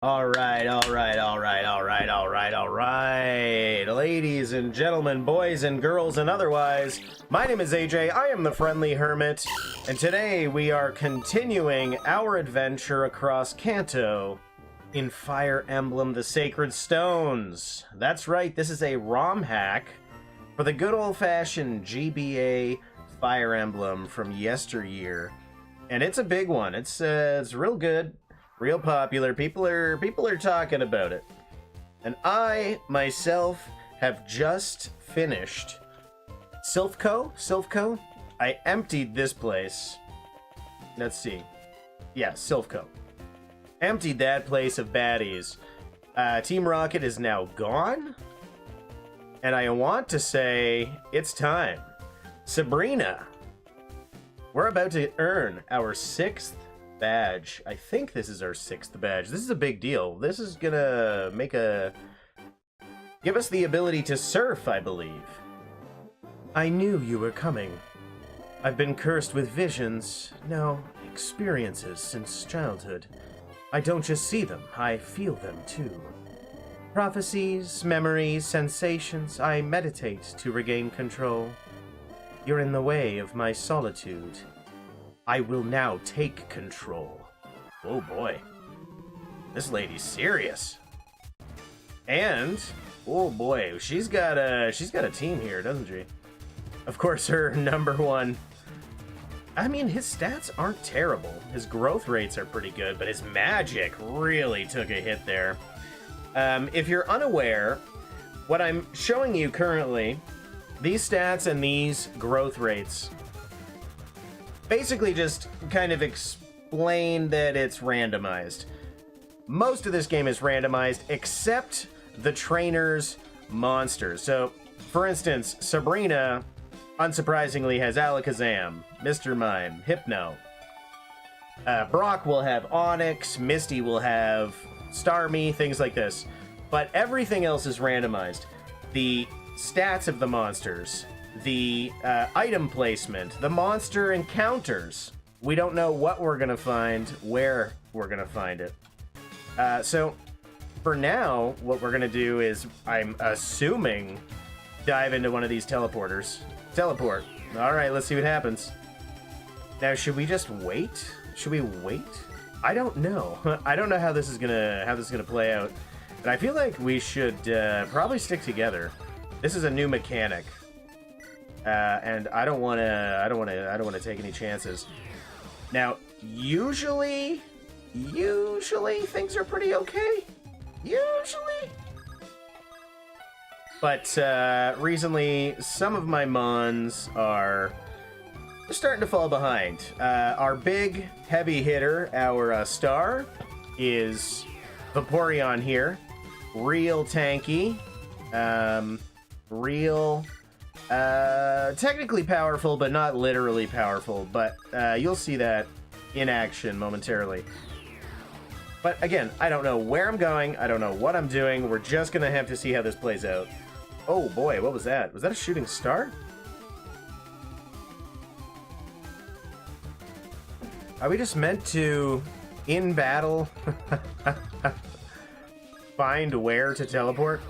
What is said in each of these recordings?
All right. Ladies and gentlemen, boys and girls and otherwise, my name is AJ, I am the Friendly Hermit, and today we are continuing our adventure across Kanto in Fire Emblem The Sacred Stones. That's right, this is a ROM hack for the good old-fashioned GBA Fire Emblem from yesteryear, and it's a big one. It's real good. Real popular. People are talking about it. And I, myself, have just finished Silphco? I emptied this place. Let's see. Yeah, Silphco. Emptied that place of baddies. Team Rocket is now gone. And I want to say, it's time. Sabrina. We're about to earn our 6th badge. I think this is our 6th badge. This is a big deal. This is gonna give us the ability to surf, I believe. I knew you were coming. I've been cursed with visions, no, experiences since childhood. I don't just see them, I feel them too. Prophecies, memories, sensations, I meditate to regain control. You're in the way of my solitude. I will now take control. Oh boy. This lady's serious. And, oh boy, she's got a team here, doesn't she? Of course, her number one. I mean, his stats aren't terrible. His growth rates are pretty good, but his magic really took a hit there. If you're unaware, what I'm showing you currently, these stats and these growth rates basically just kind of explain that it's randomized. Most of this game is randomized, except the trainer's monsters. So, for instance, Sabrina, unsurprisingly, has Alakazam, Mr. Mime, Hypno. Brock will have Onyx, Misty will have Starmie, things like this. But everything else is randomized. The stats of the monsters, the item placement, the monster encounters. We don't know what we're gonna find, where we're gonna find it. So for now, what we're gonna do is, I'm assuming, dive into one of these teleporters. Teleport. All right, let's see what happens. Now, should we just wait? Should we wait? I don't know. I don't know how this is gonna play out. And I feel like we should probably stick together. This is a new mechanic. And I don't want to take any chances. Now, usually things are pretty okay. Usually. But recently, some of my mons are starting to fall behind. Our big heavy hitter, our star, is Vaporeon here. Real tanky. Real... technically powerful, but not literally powerful, but you'll see that in action momentarily. But again, I don't know where I'm going, I don't know what I'm doing, we're just gonna have to see how this plays out. Oh boy, what was that? Was that a shooting star? Are we just meant to, in battle, find where to teleport?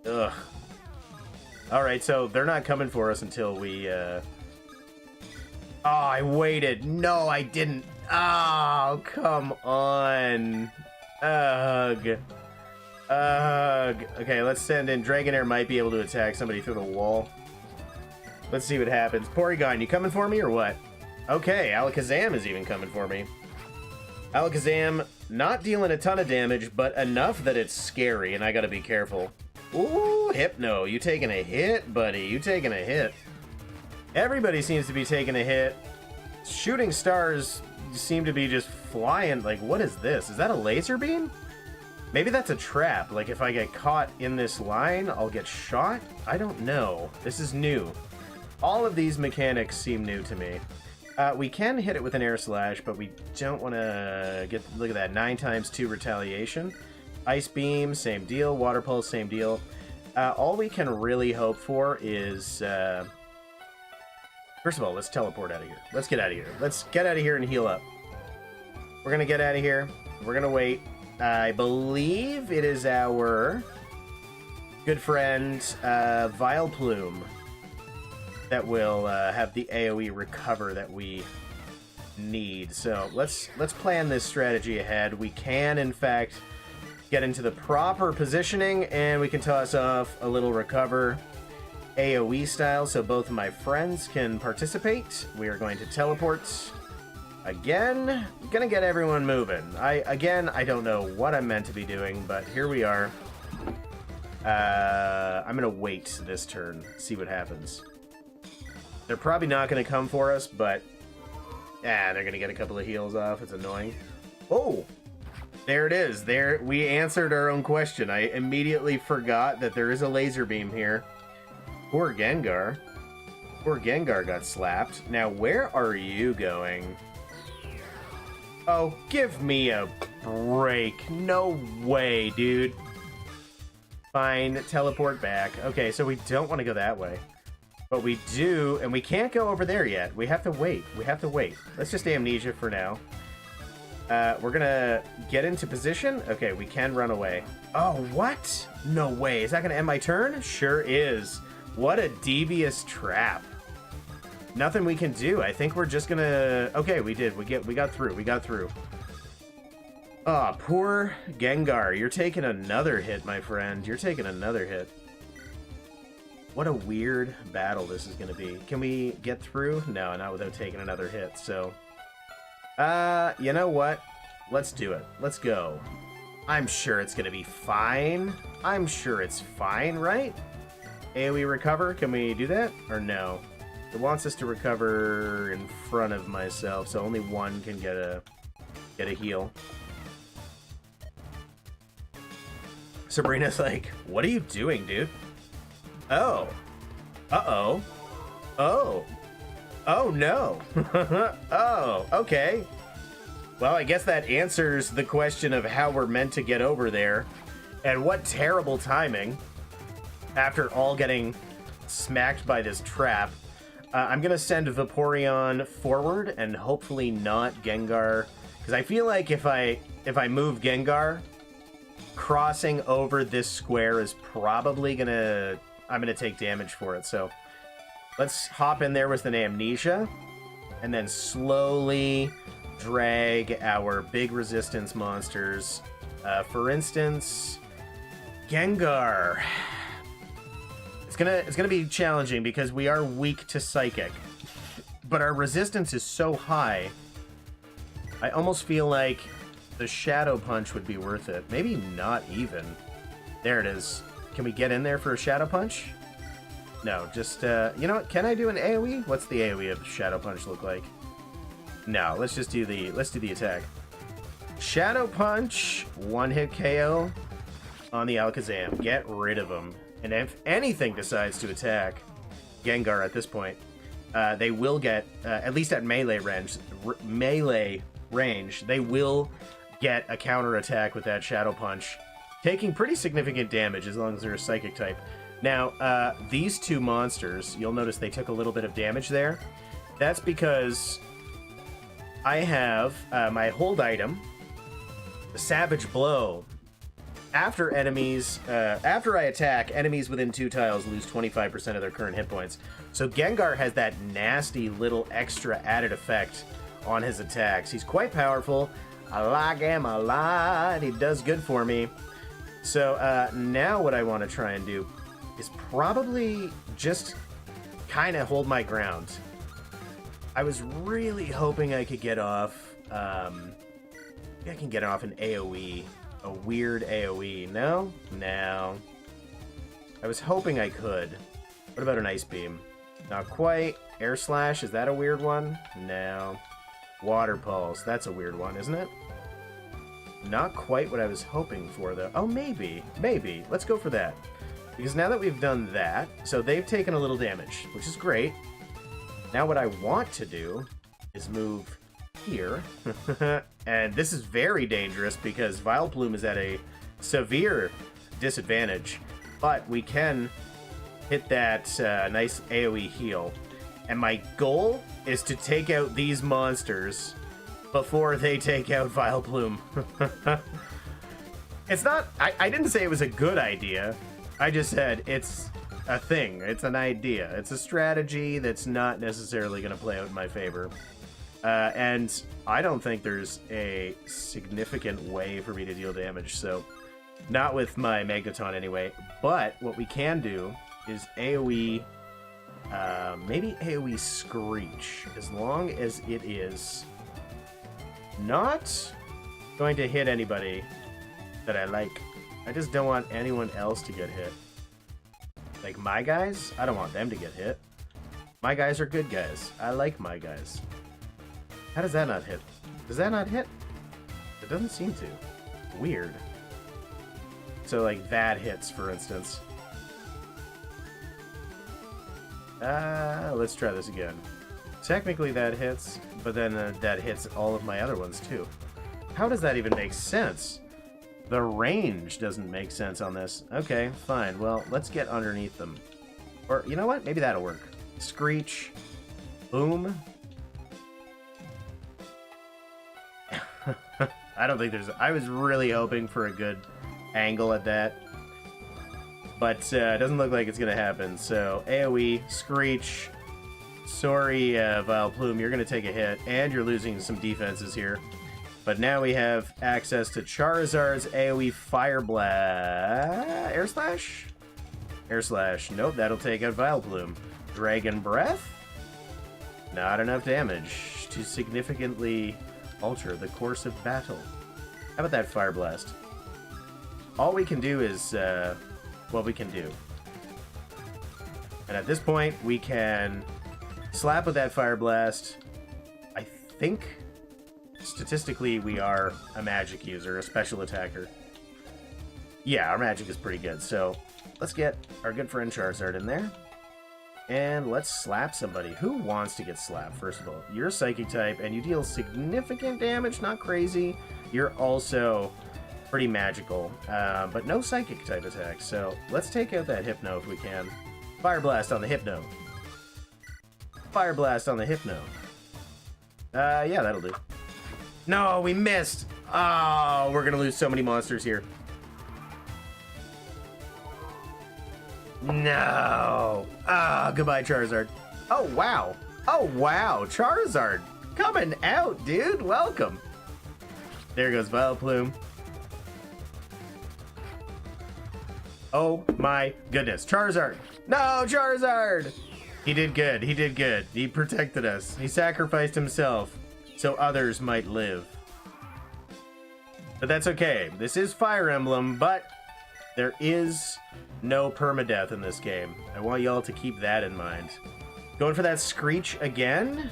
Ugh. Alright, so they're not coming for us until we, Oh, I waited. No, I didn't. Oh, come on. Ugh. Ugh. Okay, let's send in. Dragonair might be able to attack somebody through the wall. Let's see what happens. Porygon, you coming for me or what? Okay, Alakazam is even coming for me. Alakazam not dealing a ton of damage, but enough that it's scary, and I gotta be careful. Ooh, Hypno, you taking a hit, buddy. You taking a hit. Everybody seems to be taking a hit. Shooting stars seem to be just flying. Like, what is this? Is that a laser beam? Maybe that's a trap. Like, if I get caught in this line, I'll get shot? I don't know. This is new. All of these mechanics seem new to me. We can hit it with an air slash, but we don't want to get... Look at that. 9 times 2 retaliation. Ice Beam, same deal. Water Pulse, same deal. All we can really hope for is... First of all, let's teleport out of here. Let's get out of here. Let's get out of here and heal up. We're going to get out of here. We're going to wait. I believe it is our good friend Vileplume that will have the AoE recover that we need. So let's plan this strategy ahead. We can, in fact, get into the proper positioning, and we can toss off a little recover AoE style so both of my friends can participate. We are going to teleport again. Gonna get everyone moving. I don't know what I'm meant to be doing, but here we are. I'm gonna wait this turn, see what happens. They're probably not gonna come for us, but they're gonna get a couple of heals off. It's annoying. Oh, there it is. There, we answered our own question. I immediately forgot that there is a laser beam here. Poor Gengar. Poor Gengar got slapped. Now, where are you going? Oh, give me a break. No way, dude. Fine, teleport back. Okay, so we don't want to go that way. But we do, and we can't go over there yet. We have to wait. We have to wait. Let's just Amnesia for now. We're gonna get into position. Okay, we can run away. Oh, what? No way. Is that gonna end my turn? Sure is. What a devious trap. Nothing we can do. I think we're just gonna... Okay, we did. We got through. We got through. Oh, poor Gengar. You're taking another hit, my friend. You're taking another hit. What a weird battle this is going to be. Can we get through? No, not without taking another hit, so... you know what? Let's do it. Let's go. I'm sure it's going to be fine. I'm sure it's fine, right? AoE recover, can we do that? Or no? It wants us to recover in front of myself, so only one can get a heal. Sabrina's like, what are you doing, dude? Oh. Uh-oh. Oh. Oh, no. Oh, okay. Well, I guess that answers the question of how we're meant to get over there. And what terrible timing. After all getting smacked by this trap. I'm going to send Vaporeon forward and hopefully not Gengar. Because I feel like if I move Gengar, crossing over this square is probably going to... I'm going to take damage for it, so let's hop in there with an Amnesia and then slowly drag our big resistance monsters. For instance, Gengar. It's gonna be challenging because we are weak to Psychic, but our resistance is so high. I almost feel like the Shadow Punch would be worth it. Maybe not even. There it is. Can we get in there for a Shadow Punch? No, just, you know what? Can I do an AoE? What's the AoE of Shadow Punch look like? No, let's just do the attack. Shadow Punch, one-hit KO on the Alakazam. Get rid of him. And if anything decides to attack Gengar at this point, they will get, at least at melee range, they will get a counter attack with that Shadow Punch, taking pretty significant damage as long as they're a Psychic type. Now, these two monsters, you'll notice they took a little bit of damage there. That's because I have my hold item, the Savage Blow. After I attack, enemies within 2 tiles lose 25% of their current hit points. So Gengar has that nasty little extra added effect on his attacks. He's quite powerful. I like him a lot. He does good for me. So now what I want to try and do is probably just kind of hold my ground. I was really hoping I could get off... I can get off an AoE. A weird AoE. No? No. I was hoping I could. What about an Ice Beam? Not quite. Air Slash, is that a weird one? No. Water Pulse, that's a weird one, isn't it? Not quite what I was hoping for, though. Oh, maybe. Maybe. Let's go for that. Because now that we've done that, so they've taken a little damage, which is great. Now what I want to do is move here. And this is very dangerous because Vileplume is at a severe disadvantage. But we can hit that nice AoE heal. And my goal is to take out these monsters before they take out Vileplume. It's not... I didn't say it was a good idea. I just said it's a thing. It's an idea. It's a strategy that's not necessarily going to play out in my favor. And I don't think there's a significant way for me to deal damage, so... Not with my Magneton anyway. But what we can do is AoE... maybe AoE Screech. As long as it is not going to hit anybody that I like. I just don't want anyone else to get hit. Like my guys, I don't want them to get hit. My guys are good guys. I like my guys. How does that not hit? Does that not hit? It doesn't seem to. Weird. So like that hits, for instance. Let's try this again. Technically that hits, but then that hits all of my other ones too. How does that even make sense? The range doesn't make sense on this. Okay, fine. Well, let's get underneath them. Or, you know what? Maybe that'll work. Screech. Boom. I don't think there's... I was really hoping for a good angle at that. But it doesn't look like it's going to happen. So, AoE, Screech. Sorry, Vileplume, you're going to take a hit. And you're losing some defenses here. But now we have access to Charizard's AoE Fire Blast. Air Slash? Air Slash. Nope, that'll take out Vileplume. Dragon Breath? Not enough damage to significantly alter the course of battle. How about that Fire Blast? All we can do is what we can do. And at this point, we can slap with that Fire Blast. I think... Statistically, we are a magic user, a special attacker. Yeah, our magic is pretty good, so let's get our good friend Charizard in there. And let's slap somebody. Who wants to get slapped, first of all? You're a Psychic type, and you deal significant damage, not crazy. You're also pretty magical, but no Psychic type attacks, so let's take out that Hypno if we can. Fire Blast on the Hypno. Fire Blast on the Hypno. Yeah, that'll do. No, we missed. Oh, we're gonna lose so many monsters here. No. Ah, goodbye, Charizard. Oh, wow. Oh, wow. Charizard coming out, dude. Welcome. There goes Vileplume. Oh, my goodness. Charizard. No, Charizard. He did good. He did good. He protected us. He sacrificed himself so others might live. But that's okay. This is Fire Emblem, but there is no permadeath in this game. I want y'all to keep that in mind. Going for that Screech again.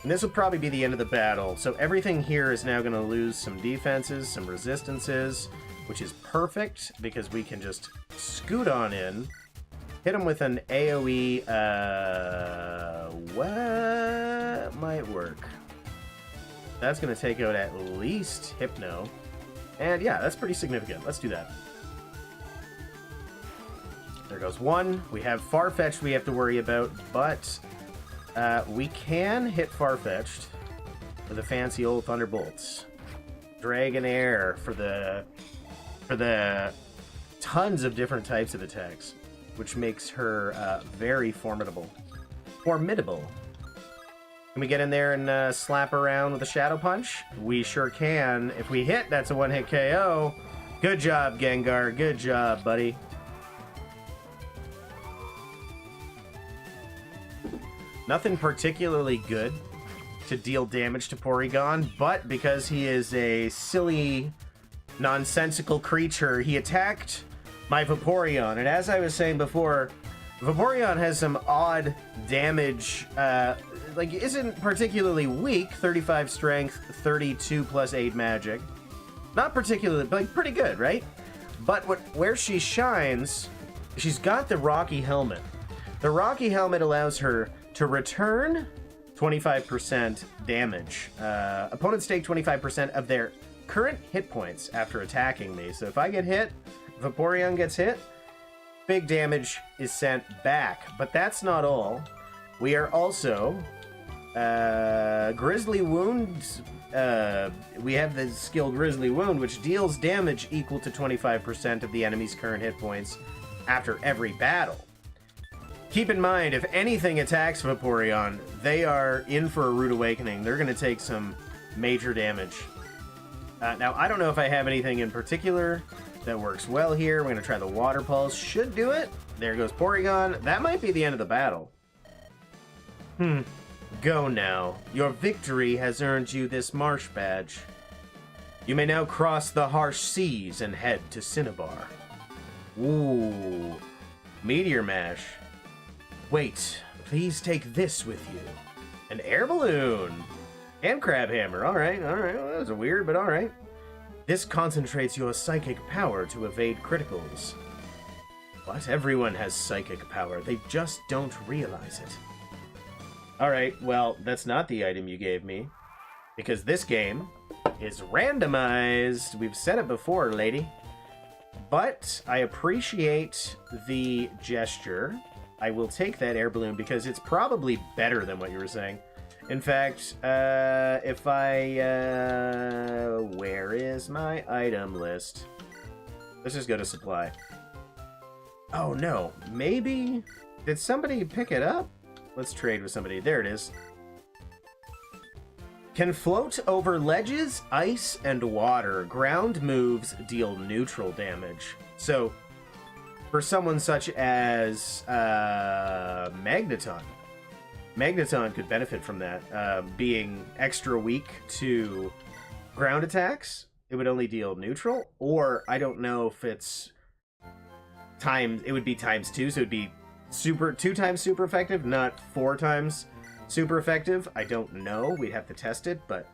And this will probably be the end of the battle. So everything here is now going to lose some defenses, some resistances, which is perfect because we can just scoot on in. Hit him with an AoE, what might work? That's going to take out at least Hypno. And yeah, that's pretty significant. Let's do that. There goes one. We have Farfetch'd we have to worry about, but we can hit Farfetch'd with a fancy old Thunderbolts. Dragonair for the tons of different types of attacks, which makes her very formidable. Formidable. Can we get in there and slap around with a Shadow Punch? We sure can. If we hit, that's a one-hit KO. Good job, Gengar. Good job, buddy. Nothing particularly good to deal damage to Porygon, but because he is a silly, nonsensical creature, he attacked my Vaporeon. And as I was saying before, Vaporeon has some odd damage, like isn't particularly weak, 35 strength, 32 plus 8 magic. Not particularly, but like pretty good, right? But where she shines, she's got the Rocky Helmet. The Rocky Helmet allows her to return 25% damage. Opponents take 25% of their current hit points after attacking me. So if I get hit, Vaporeon gets hit, big damage is sent back. But that's not all. We are also Grizzly Wound. We have the skill Grizzly Wound, which deals damage equal to 25% of the enemy's current hit points after every battle. Keep in mind, if anything attacks Vaporeon, they are in for a rude awakening. They're going to take some major damage. Now, I don't know if I have anything in particular that works well here. We're going to try the Water Pulse. Should do it. There goes Porygon. That might be the end of the battle. Go now. Your victory has earned you this Marsh Badge. You may now cross the harsh seas and head to Cinnabar. Ooh. Meteor Mash. Wait, please take this with you. An air balloon. And Crab Hammer. Alright. Well, that was weird, but alright. This concentrates your psychic power to evade criticals. But everyone has psychic power. They just don't realize it. Alright, well, that's not the item you gave me. Because this game is randomized. We've said it before, lady. But I appreciate the gesture. I will take that air balloon because it's probably better than what you were saying. In fact, if I... where is my item list? Let's just go to supply. Oh, no. Maybe... Did somebody pick it up? Let's trade with somebody. There it is. Can float over ledges, ice, and water. Ground moves deal neutral damage. So... For someone such as Magneton. Magneton could benefit from that. Being extra weak to ground attacks, it would only deal neutral. Or, I don't know if it's it would be ×2, so it would be 2 times super effective, not 4 times super effective. I don't know. We'd have to test it, but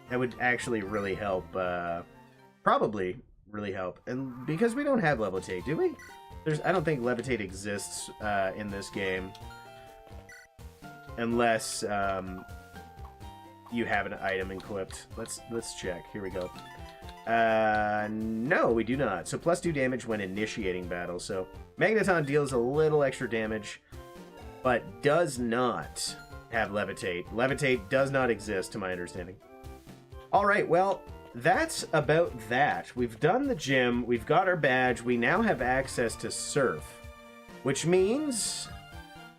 that would actually really help. Probably really help. And because we don't have Levitate, do we? I don't think Levitate exists in this game, unless you have an item equipped. Let's check. Here we go. No, we do not. So +2 damage when initiating battle. So Magneton deals a little extra damage, but does not have Levitate. Levitate does not exist, to my understanding. All right, well. That's about that. We've done the gym, we've got our badge, we now have access to Surf, which means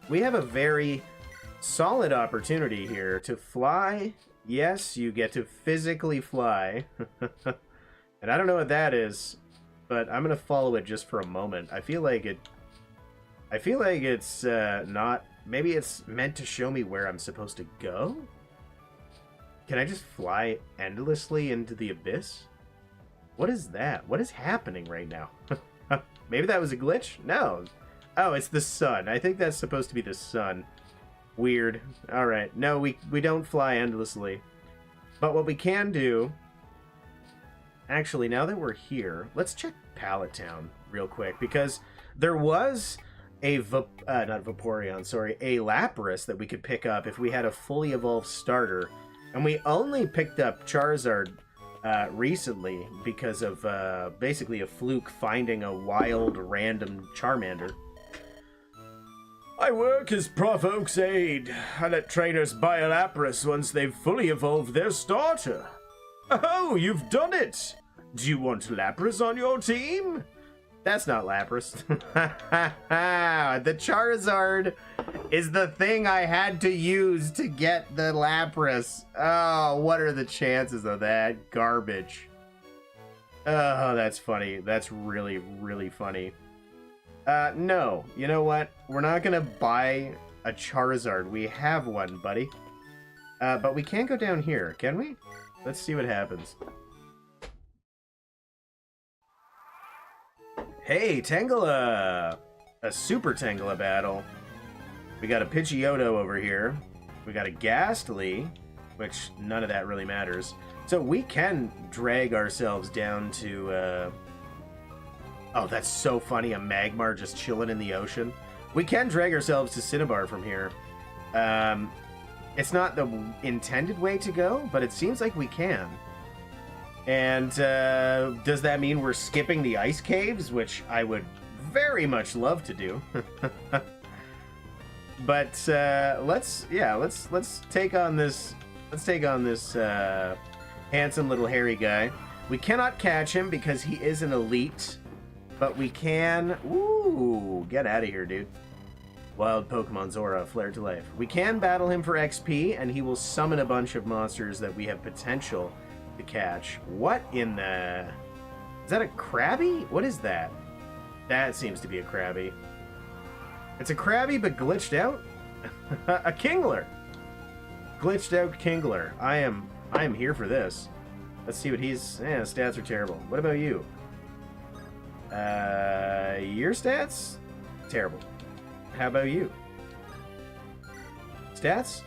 we have a very solid opportunity here to fly. Yes, you get to physically fly. And I don't know what that is, but I'm going to follow it just for a moment. I feel like it's not... Maybe it's meant to show me where I'm supposed to go? Can I just fly endlessly into the abyss? What is that? What is happening right now? Maybe that was a glitch? No. Oh, it's the sun. I think that's supposed to be the sun. Weird. Alright. No, we don't fly endlessly. But what we can do... Actually, now that we're here, let's check Pallet Town real quick. Because there was a... not Vaporeon, sorry. A Lapras that we could pick up if we had a fully evolved starter. And we only picked up Charizard recently because of basically a fluke finding a wild, random Charmander. I work as Prof. Oak's aide. I let trainers buy a Lapras once they've fully evolved their starter. Oh, you've done it! Do you want Lapras on your team? That's not Lapras. The Charizard is the thing I had to use to get the Lapras. Oh, what are the chances of that? Garbage. Oh, that's funny. That's really, really funny. No. You know what? We're not gonna buy a Charizard. We have one, buddy. But we can't go down here, can we? Let's see what happens. Hey, Tangela! A Super Tangela battle. We got a Pidgeotto over here. We got a Ghastly, which none of that really matters. So we can drag ourselves down to... Oh, that's so funny. A Magmar just chilling in the ocean. We can drag ourselves to Cinnabar from here. It's not the intended way to go, but it seems like we can. And does that mean we're skipping the ice caves, which I would very much love to do? But let's take on this. Let's take on this handsome little hairy guy. We cannot catch him because he is an elite, but we can. Ooh, get out of here, dude. Wild Pokemon Zora, Flare to Life. We can battle him for XP, and he will summon a bunch of monsters that we have potential to catch. What in the... Is that a Krabby? What is that? That seems to be a Krabby. It's a Krabby, but glitched out? A Kingler! Glitched out Kingler. I am here for this. Let's see what he's... stats are terrible. What about you? Your stats? Terrible. How about you? Stats?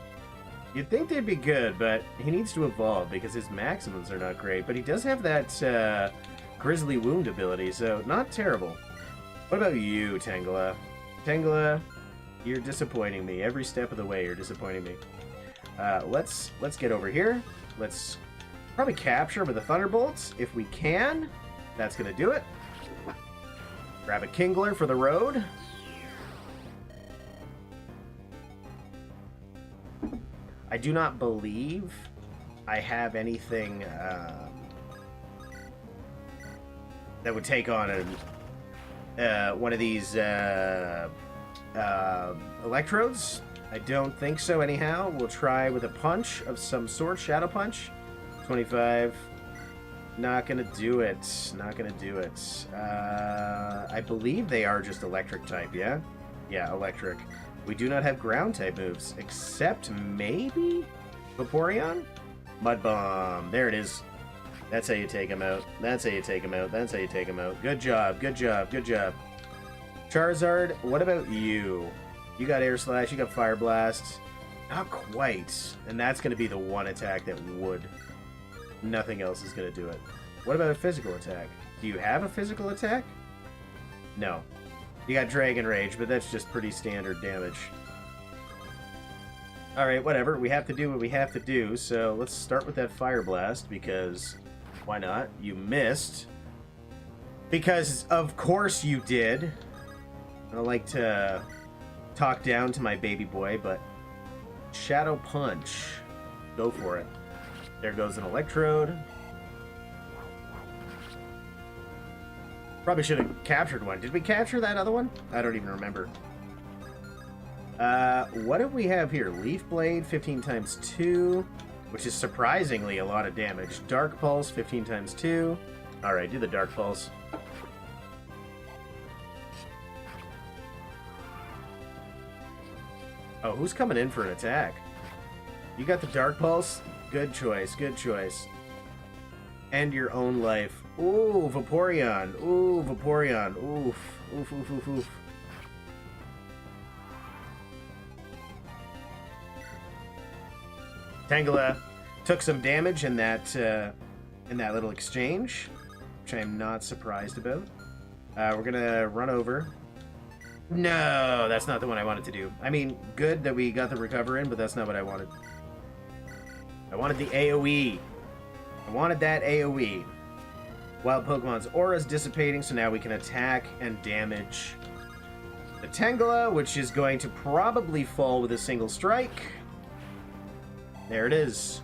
You'd think they'd be good, but he needs to evolve because his maximums are not great. But he does have that Grizzly Wound ability, so not terrible. What about you, Tangela? Tangela, you're disappointing me. Every step of the way, you're disappointing me. Let's get over here. Let's probably capture with the Thunderbolts if we can. That's gonna do it. Grab a Kingler for the road. I do not believe I have anything that would take on one of these electrodes. I don't think so anyhow. We'll try with a punch of some sort. Shadow Punch. 25. Not gonna do it. Not gonna do it. I believe they are just electric type, yeah? Yeah, electric. We do not have ground type moves, except maybe Vaporeon? Mud Bomb. There it is. That's how you take him out. That's how you take him out. That's how you take him out. Good job. Good job. Good job. Charizard, what about you? You got Air Slash. You got Fire Blast. Not quite. And that's going to be the one attack that would. Nothing else is going to do it. What about a physical attack? Do you have a physical attack? No. You got Dragon Rage, but that's just pretty standard damage. Alright, whatever. We have to do what we have to do, so let's start with that Fire Blast, because why not? You missed. Because, of course you did. I don't like to talk down to my baby boy, but Shadow Punch. Go for it. There goes an Electrode. Probably should have captured one. Did we capture that other one? I don't even remember. What do we have here? Leaf Blade, 15 times 2, which is surprisingly a lot of damage. Dark Pulse, 15 times 2. Alright, do the Dark Pulse. Oh, who's coming in for an attack? You got the Dark Pulse? Good choice, good choice. End your own life. Ooh, Vaporeon. Ooh, Vaporeon. Oof. Oof, oof, oof, oof. Tangela took some damage in that little exchange, which I am not surprised about. We're gonna run over. No, that's not the one I wanted to do. I mean, good that we got the recover in, but that's not what I wanted. I wanted the AoE. I wanted that AoE. Wild Pokemon's aura is dissipating, so now we can attack and damage the Tangela, which is going to probably fall with a single strike. There it is.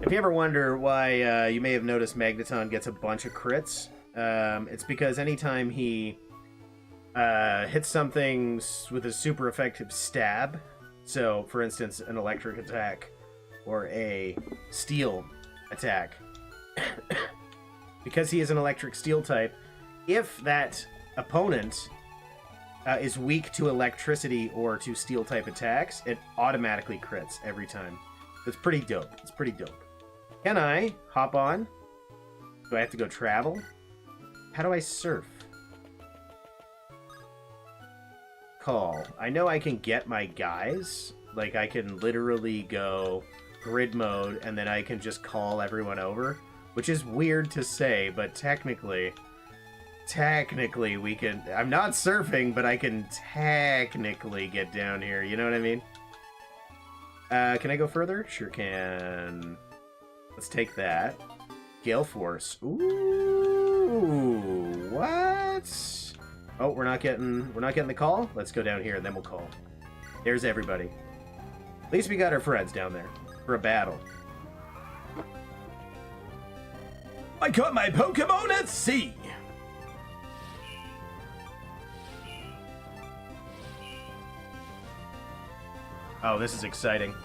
If you ever wonder why you may have noticed Magneton gets a bunch of crits, it's because anytime he hits something with a super effective stab, so for instance an electric attack or a steel attack, because he is an electric steel type, if that opponent is weak to electricity or to steel type attacks, it automatically crits every time. It's pretty dope. It's pretty dope. Can I hop on? Do I have to go travel? How do I surf? Call. I know I can get my guys. Like, I can literally go grid mode and then I can just call everyone over, which is weird to say, but technically we can... I'm not surfing, but I can technically get down here, you know what I mean? Can I go further? Sure can. Let's take that. Gale Force. Ooh, what? Oh, we're not getting the call? Let's go down here and then we'll call. There's everybody. At least we got our friends down there for a battle. I caught my Pokemon at sea. Oh, this is exciting.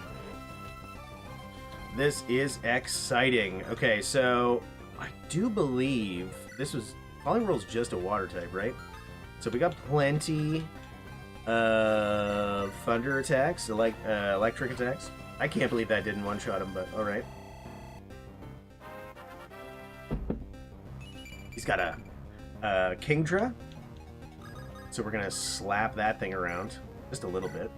This is exciting. Okay, so I do believe this was Poliwhirl's just a water type, right? So we got plenty of thunder attacks, electric attacks. I can't believe that didn't one-shot him, but alright. He's got a Kingdra. So we're gonna slap that thing around just a little bit.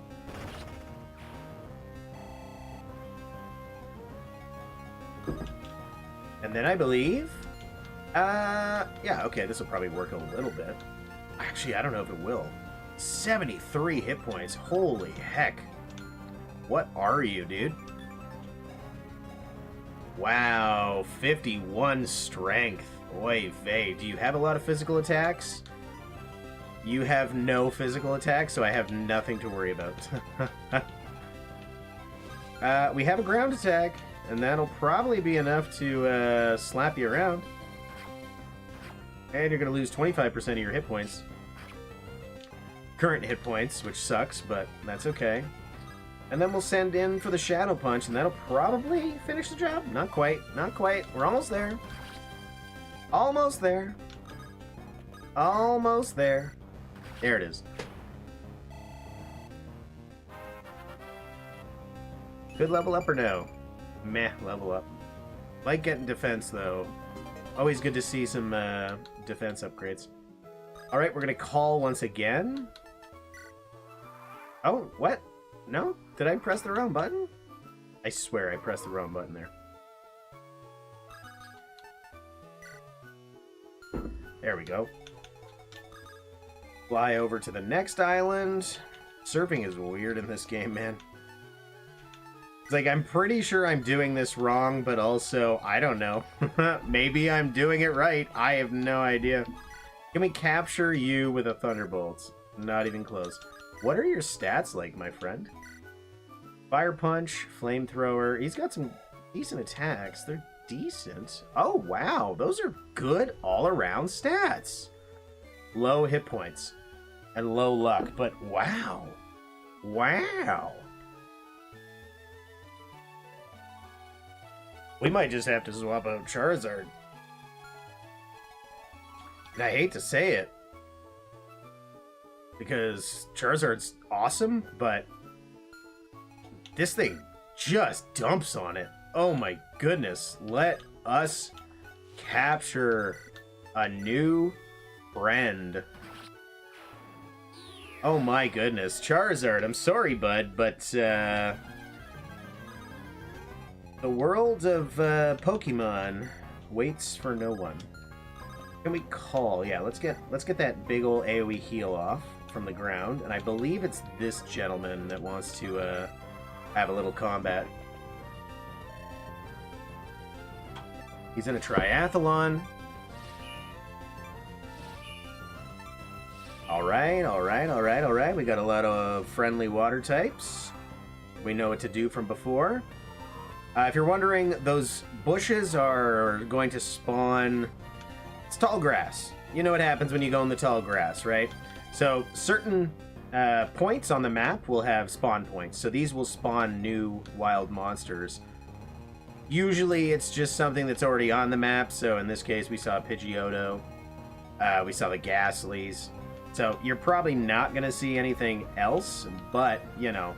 And then I believe... yeah, okay, this will probably work a little bit. Actually, I don't know if it will. 73 hit points. Holy heck. What are you, dude? Wow, 51 strength. Oy vey. Do you have a lot of physical attacks? You have no physical attacks, so I have nothing to worry about. We have a ground attack, and that'll probably be enough to slap you around. And you're going to lose 25% of your hit points. Current hit points, which sucks, but that's okay. And then we'll send in for the Shadow Punch, and that'll probably finish the job. Not quite. Not quite. We're almost there. Almost there. Almost there. There it is. Good level up or no? Meh, level up. Like getting defense, though. Always good to see some defense upgrades. Alright, we're going to call once again. Oh, what? No? Did I press the wrong button? I swear I pressed the wrong button there. There we go. Fly over to the next island. Surfing is weird in this game, man. It's like, I'm pretty sure I'm doing this wrong, but also, I don't know. Maybe I'm doing it right. I have no idea. Can we capture you with a Thunderbolt? Not even close. What are your stats like, my friend? Fire Punch, Flamethrower. He's got some decent attacks. They're decent. Oh, wow. Those are good all-around stats. Low hit points and low luck, but wow. Wow. We might just have to swap out Charizard. And I hate to say it, because Charizard's awesome, but this thing just dumps on it. Oh my goodness. Let us capture a new friend. Oh my goodness. Charizard, I'm sorry, bud, but the world of Pokemon waits for no one. Can we call? Yeah, let's get that big ol' AoE heal off from the ground, and I believe it's this gentleman that wants to have a little combat. He's in a triathlon. Alright, alright, alright, alright. We got a lot of friendly water types. We know what to do from before. If you're wondering, those bushes are going to spawn... It's tall grass. You know what happens when you go in the tall grass, right? So certain points on the map will have spawn points. So these will spawn new wild monsters. Usually it's just something that's already on the map. So in this case, we saw Pidgeotto. We saw the Ghastlies. So you're probably not going to see anything else. But, you know,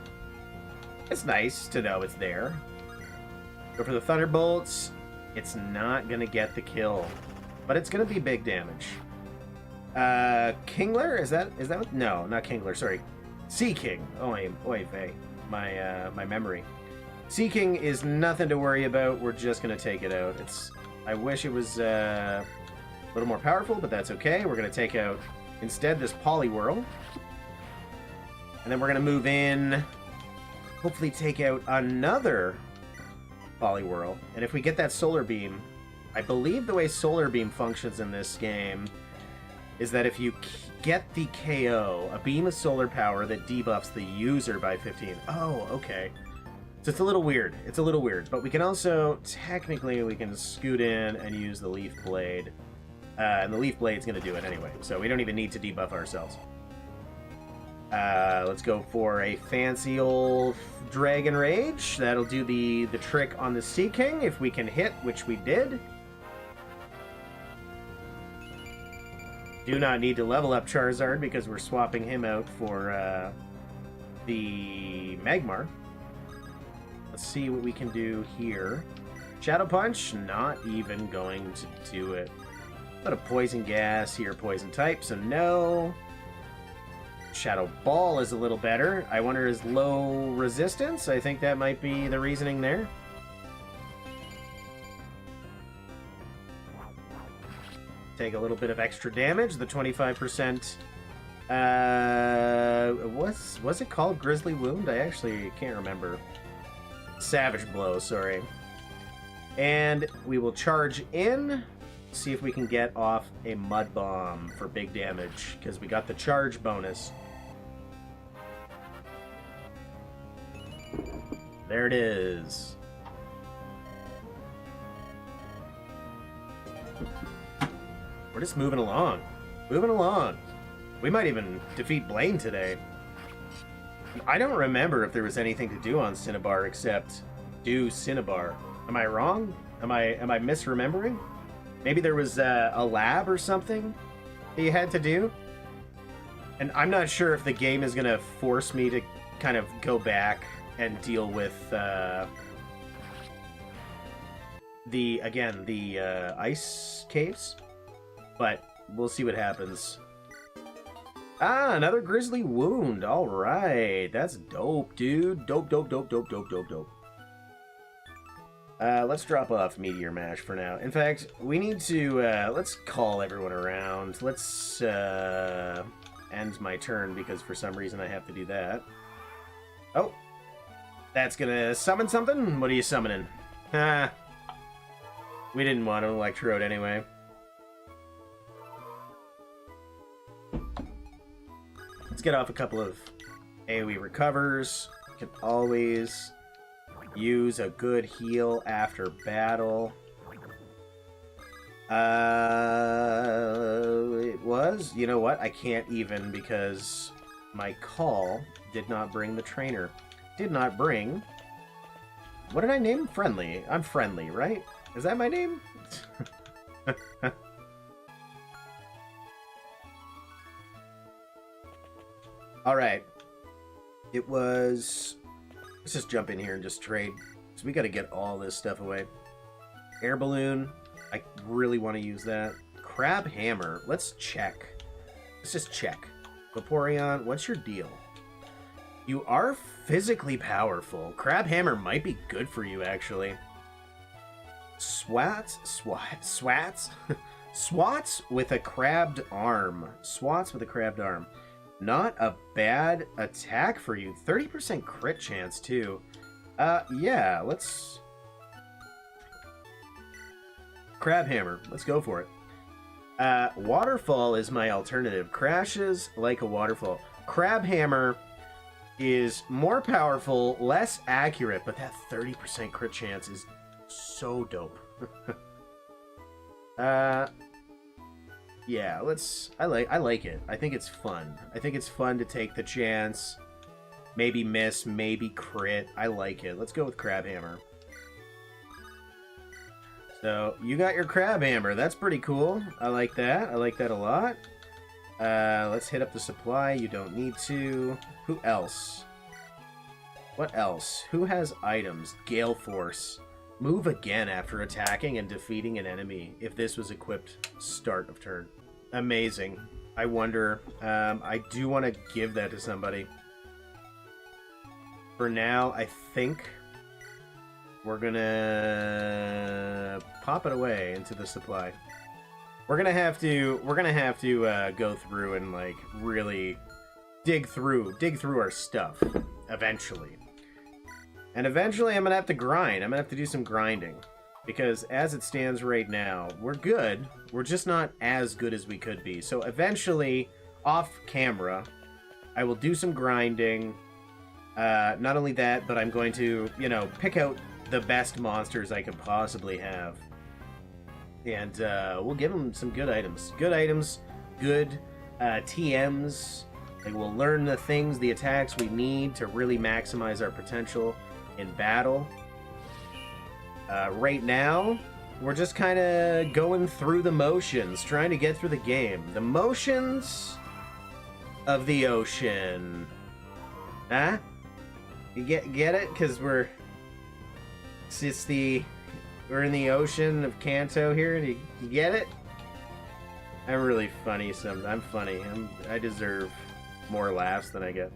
it's nice to know it's there. Go for the Thunderbolts. It's not going to get the kill. But it's going to be big damage. Kingler? Is that what? No, not Kingler, sorry. Seaking. Oy vey. My memory. Seaking is nothing to worry about. We're just going to take it out. I wish it was a little more powerful, but that's okay. We're going to take out, instead, this Poliwhirl. And then we're going to move in, hopefully take out another Poliwhirl. And if we get that Solar Beam, I believe the way Solar Beam functions in this game is that if you get the KO, a beam of solar power that debuffs the user by 15. Oh, okay. So it's a little weird. It's a little weird. But we can also, technically, we can scoot in and use the Leaf Blade. And the Leaf Blade's going to do it anyway. So we don't even need to debuff ourselves. Let's go for a fancy old Dragon Rage. That'll do the trick on the Sea King if we can hit, which we did. Do not need to level up Charizard because we're swapping him out for the Magmar. Let's see what we can do here. Shadow Punch, not even going to do it. But a Poison Gas here, Poison type, so no. Shadow Ball is a little better. I wonder, is low resistance? I think that might be the reasoning there. Take a little bit of extra damage, the 25%. Was it called Grizzly Wound? I actually can't remember. Savage Blow, sorry. And we will charge in, see if we can get off a Mud Bomb for big damage, because we got the charge bonus. There it is. We're just moving along. Moving along. We might even defeat Blaine today. I don't remember if there was anything to do on Cinnabar except do Cinnabar. Am I wrong? Am I misremembering? Maybe there was a lab or something that you had to do? And I'm not sure if the game is going to force me to kind of go back and deal with the ice caves. But we'll see what happens. Ah, another Grizzly Wound. All right. That's dope, dude. Dope. Let's drop off Meteor Mash for now. In fact, we need to, let's call everyone around. Let's, end my turn because for some reason I have to do that. Oh. That's gonna summon something? What are you summoning? Ah. We didn't want an Electrode anyway. Let's get off a couple of AoE recovers. Can always use a good heal after battle. It was? You know what? I can't even because my call did not bring the trainer. Did not bring... What did I name? Friendly. I'm Friendly, right? Is that my name? Alright. It was... Let's just jump in here and just trade. So we gotta get all this stuff away. Air Balloon. I really want to use that. Crab Hammer. Let's check. Let's just check. Vaporeon, what's your deal? You are physically powerful. Crab Hammer might be good for you, actually. Swats with a crabbed arm. Swats with a crabbed arm. Not a bad attack for you. 30% crit chance, too. Yeah, let's... Crab Hammer. Let's go for it. Waterfall is my alternative. Crashes like a waterfall. Crab Hammer is more powerful, less accurate, but that 30% crit chance is so dope. Yeah, I like it. I think it's fun. I think it's fun to take the chance. Maybe miss, maybe crit. I like it. Let's go with Crab Hammer. So, you got your Crab Hammer. That's pretty cool. I like that. I like that a lot. Let's hit up the supply. You don't need to. Who else? What else? Who has items? Gale Force. Move again after attacking and defeating an enemy if this was equipped start of turn. Amazing. I wonder. I do want to give that to somebody. For now, I think we're gonna pop it away into the supply. We're gonna have to go through and like really dig through our stuff eventually. And eventually I'm gonna have to grind. I'm gonna have to do some grinding. Because as it stands right now, we're good. We're just not as good as we could be. So eventually, off camera, I will do some grinding. Not only that, but I'm going to, you know, pick out the best monsters I could possibly have. And we'll give them some good items. Good items, good TMs. Like, we'll learn the things, the attacks we need to really maximize our potential in battle. Right now, we're just kind of going through the motions, trying to get through the game. The motions of the ocean. Huh? You get it? Because we're in the ocean of Kanto here. Do you get it? I'm really funny. I'm funny. I deserve more laughs than I get.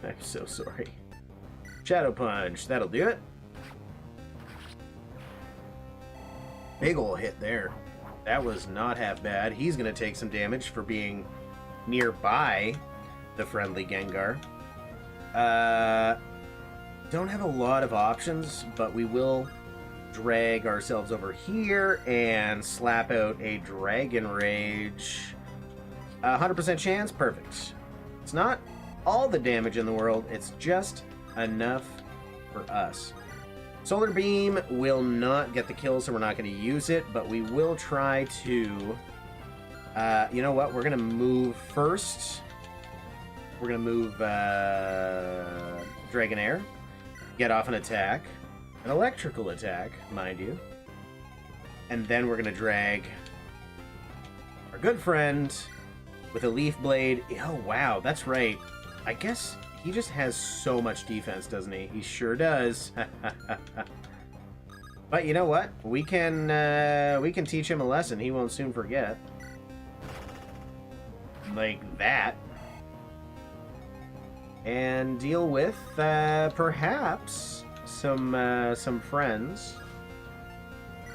I'm so sorry. Shadow Punch. That'll do it. Big ol' hit there. That was not half bad. He's going to take some damage for being nearby the friendly Gengar. Don't have a lot of options, but we will drag ourselves over here and slap out a Dragon Rage. 100% chance? Perfect. It's not all the damage in the world, it's just enough for us. Solar Beam will not get the kill, so we're not going to use it, but we will try to... you know what? We're going to move first. We're going to move Dragonair. Get off an attack. An electrical attack, mind you. And then we're going to drag our good friend with a Leaf Blade. Oh, wow, that's right. I guess... he just has so much defense, doesn't he? He sure does. But you know what? We can teach him a lesson he won't soon forget. Like that. And deal with perhaps some friends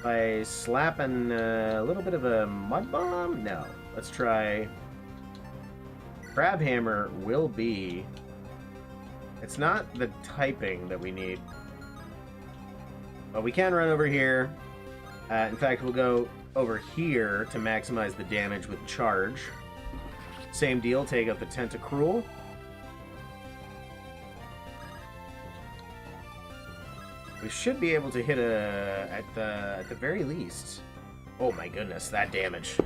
by slapping a little bit of a Mud Bomb. No, let's try. Crab Hammer will be. It's not the typing that we need. But we can run over here. In fact, we'll go over here to maximize the damage with Charge. Same deal, take out the Tentacruel. We should be able to hit at the very least. Oh my goodness, that damage.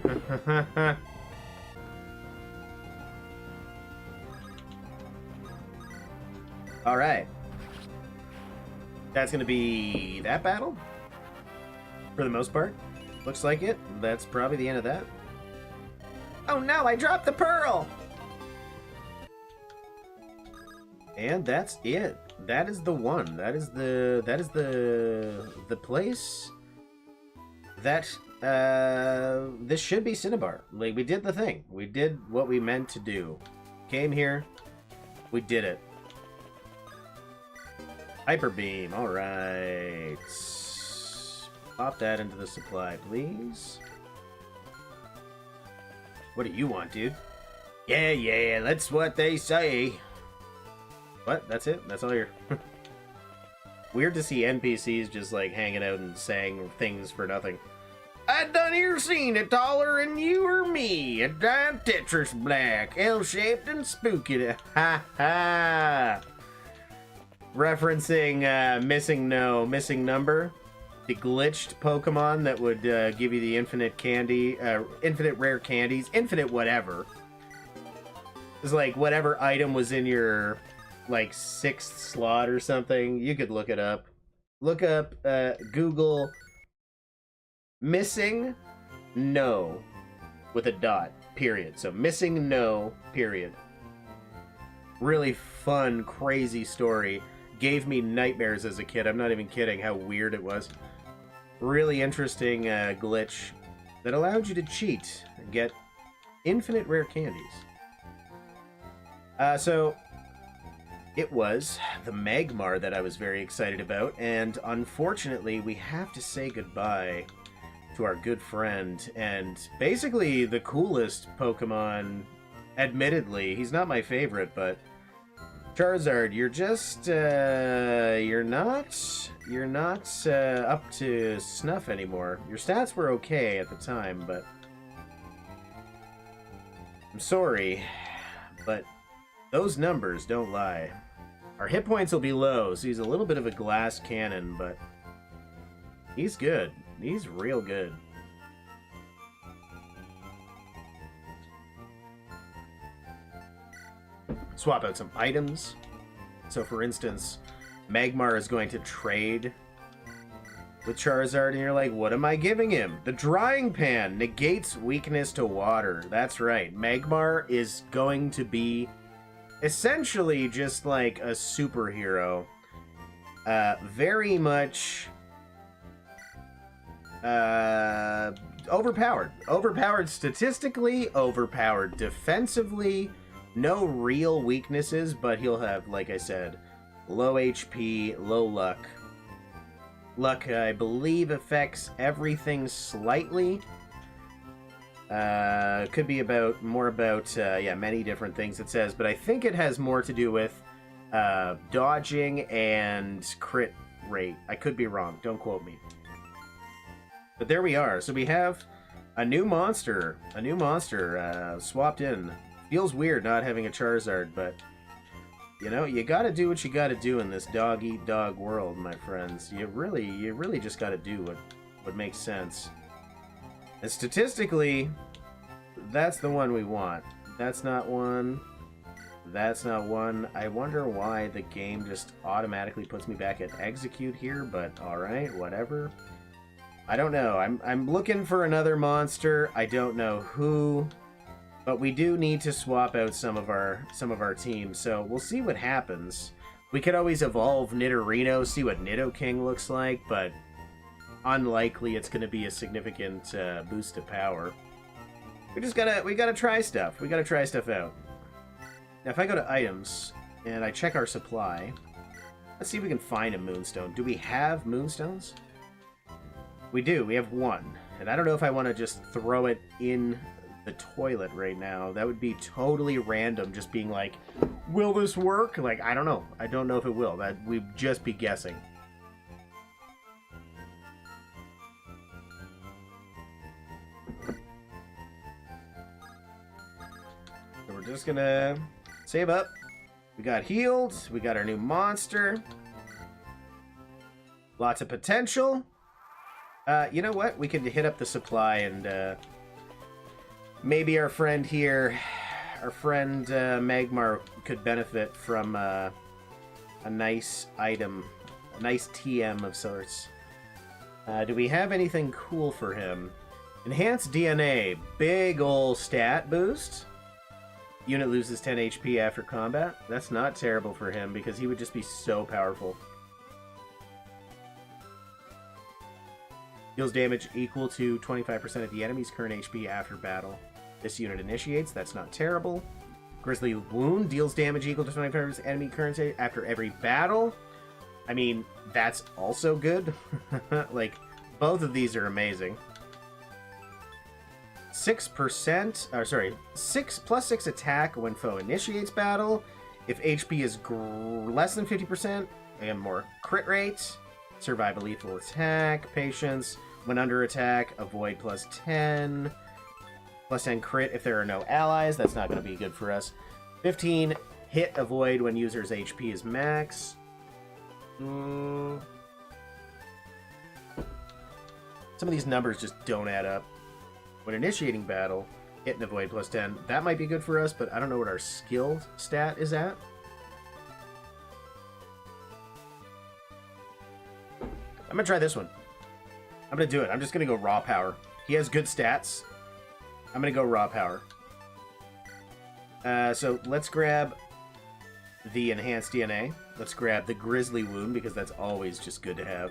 Alright. That's going to be that battle. For the most part. Looks like it. That's probably the end of that. Oh no, I dropped the pearl! And that's it. That is the one. That is the place that this should be Cinnabar. Like, we did the thing. We did what we meant to do. Came here. We did it. Hyper Beam, alright. Pop that into the supply, please. What do you want, dude? Yeah, that's what they say. What? That's it? That's all your... Weird to see NPCs just, like, hanging out and saying things for nothing. I done here seen it taller than you or me. A giant Tetris black, L-shaped and spooky. Ha ha! Referencing Missing Number, the glitched Pokemon that would give you the infinite candy, infinite rare candies, infinite whatever. It's like whatever item was in your like 6th slot or something. You could look it up. Look up Google Missing No with a dot, period. So Missing No, period. Really fun, crazy story. Gave me nightmares as a kid. I'm not even kidding how weird it was. Really interesting glitch that allowed you to cheat and get infinite rare candies. So it was the Magmar that I was very excited about, and unfortunately we have to say goodbye to our good friend and basically the coolest Pokemon. Admittedly, he's not my favorite, but Charizard, you're just, you're not up to snuff anymore. Your stats were okay at the time, but I'm sorry, but those numbers don't lie. Our hit points will be low, so he's a little bit of a glass cannon, but he's good. He's real good. Swap out some items. So for instance, Magmar is going to trade with Charizard, and you're like, what am I giving him? The Drying Pan negates weakness to water. That's right. Magmar is going to be essentially just like a superhero. Very much overpowered. Overpowered statistically, overpowered defensively. No real weaknesses, but he'll have, like I said, low HP, low luck. Luck, I believe, affects everything slightly. Could be more about many different things it says, but I think it has more to do with dodging and crit rate. I could be wrong, don't quote me. But there we are. So we have a new monster swapped in. Feels weird not having a Charizard, but you know, you gotta do what you gotta do in this dog-eat-dog world, my friends. You really just gotta do what makes sense. And statistically, that's the one we want. That's not one. That's not one. I wonder why the game just automatically puts me back at execute here, but alright, whatever. I don't know. I'm looking for another monster. I don't know who. But we do need to swap out some of our teams, so we'll see what happens. We could always evolve Nidorino, see what Nidoking looks like, but unlikely it's going to be a significant boost to power. We gotta try stuff. We gotta try stuff out. Now, if I go to items and I check our supply, let's see if we can find a Moonstone. Do we have Moonstones? We do. We have one, and I don't know if I want to just throw it in the toilet right now. That would be totally random, just being like, will this work? Like, I don't know. I don't know if it will. That we'd just be guessing. So we're just gonna save up. We got healed. We got our new monster. Lots of potential. You know what? We can hit up the supply and maybe our friend here, Magmar, could benefit from a nice item, a nice TM of sorts. Do we have anything cool for him? Enhanced DNA, big ol' stat boost. Unit loses 10 HP after combat. That's not terrible for him because he would just be so powerful. Deals damage equal to 25% of the enemy's current HP after battle. This unit initiates. That's not terrible. Grizzly Wound deals damage equal to 25% of enemy current after every battle. I mean, that's also good. Like, both of these are amazing. 6%, or sorry, 6+6 attack when foe initiates battle. If HP is less than 50%, and more crit rate. Survive a lethal attack. Patience. When under attack, avoid +10. +10 crit if there are no allies. That's not going to be good for us. 15 hit avoid when user's HP is max. Some of these numbers just don't add up. When initiating battle, hit and avoid +10. That might be good for us, but I don't know what our skill stat is at. I'm going to try this one. I'm going to do it. I'm just going to go raw power. He has good stats. I'm going to go raw power. So let's grab the enhanced DNA. Let's grab the Grizzly Wound because that's always just good to have.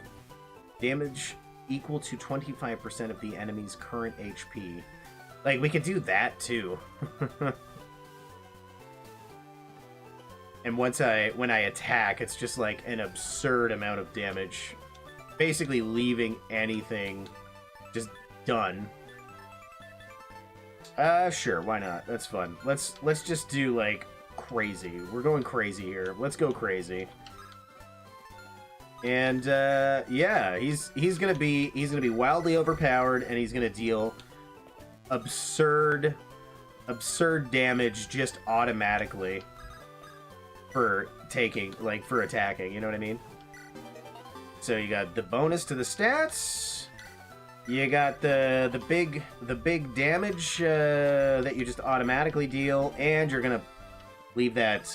Damage equal to 25% of the enemy's current HP. Like, we could do that too. And when I attack, it's just like an absurd amount of damage. Basically leaving anything just done. Sure, why not? That's fun. Let's just do like crazy. We're going crazy here. Let's go crazy. And yeah, he's gonna be wildly overpowered, and he's gonna deal absurd damage just automatically for attacking. You know what I mean? So you got the bonus to the stats. You got the big damage that you just automatically deal, and you're gonna leave that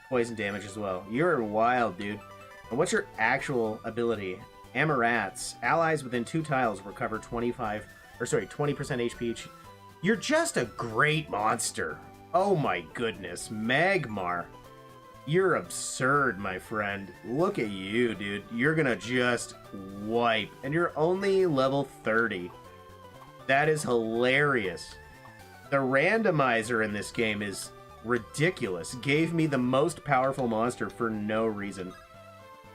poison damage as well. You're wild, dude. And what's your actual ability? Amarats. Allies within 2 tiles recover 20% HP each. You're just a great monster. Oh my goodness. Magmar. You're absurd, my friend. Look at you, dude. You're gonna just wipe. And you're only level 30. That is hilarious. The randomizer in this game is ridiculous. Gave me the most powerful monster for no reason.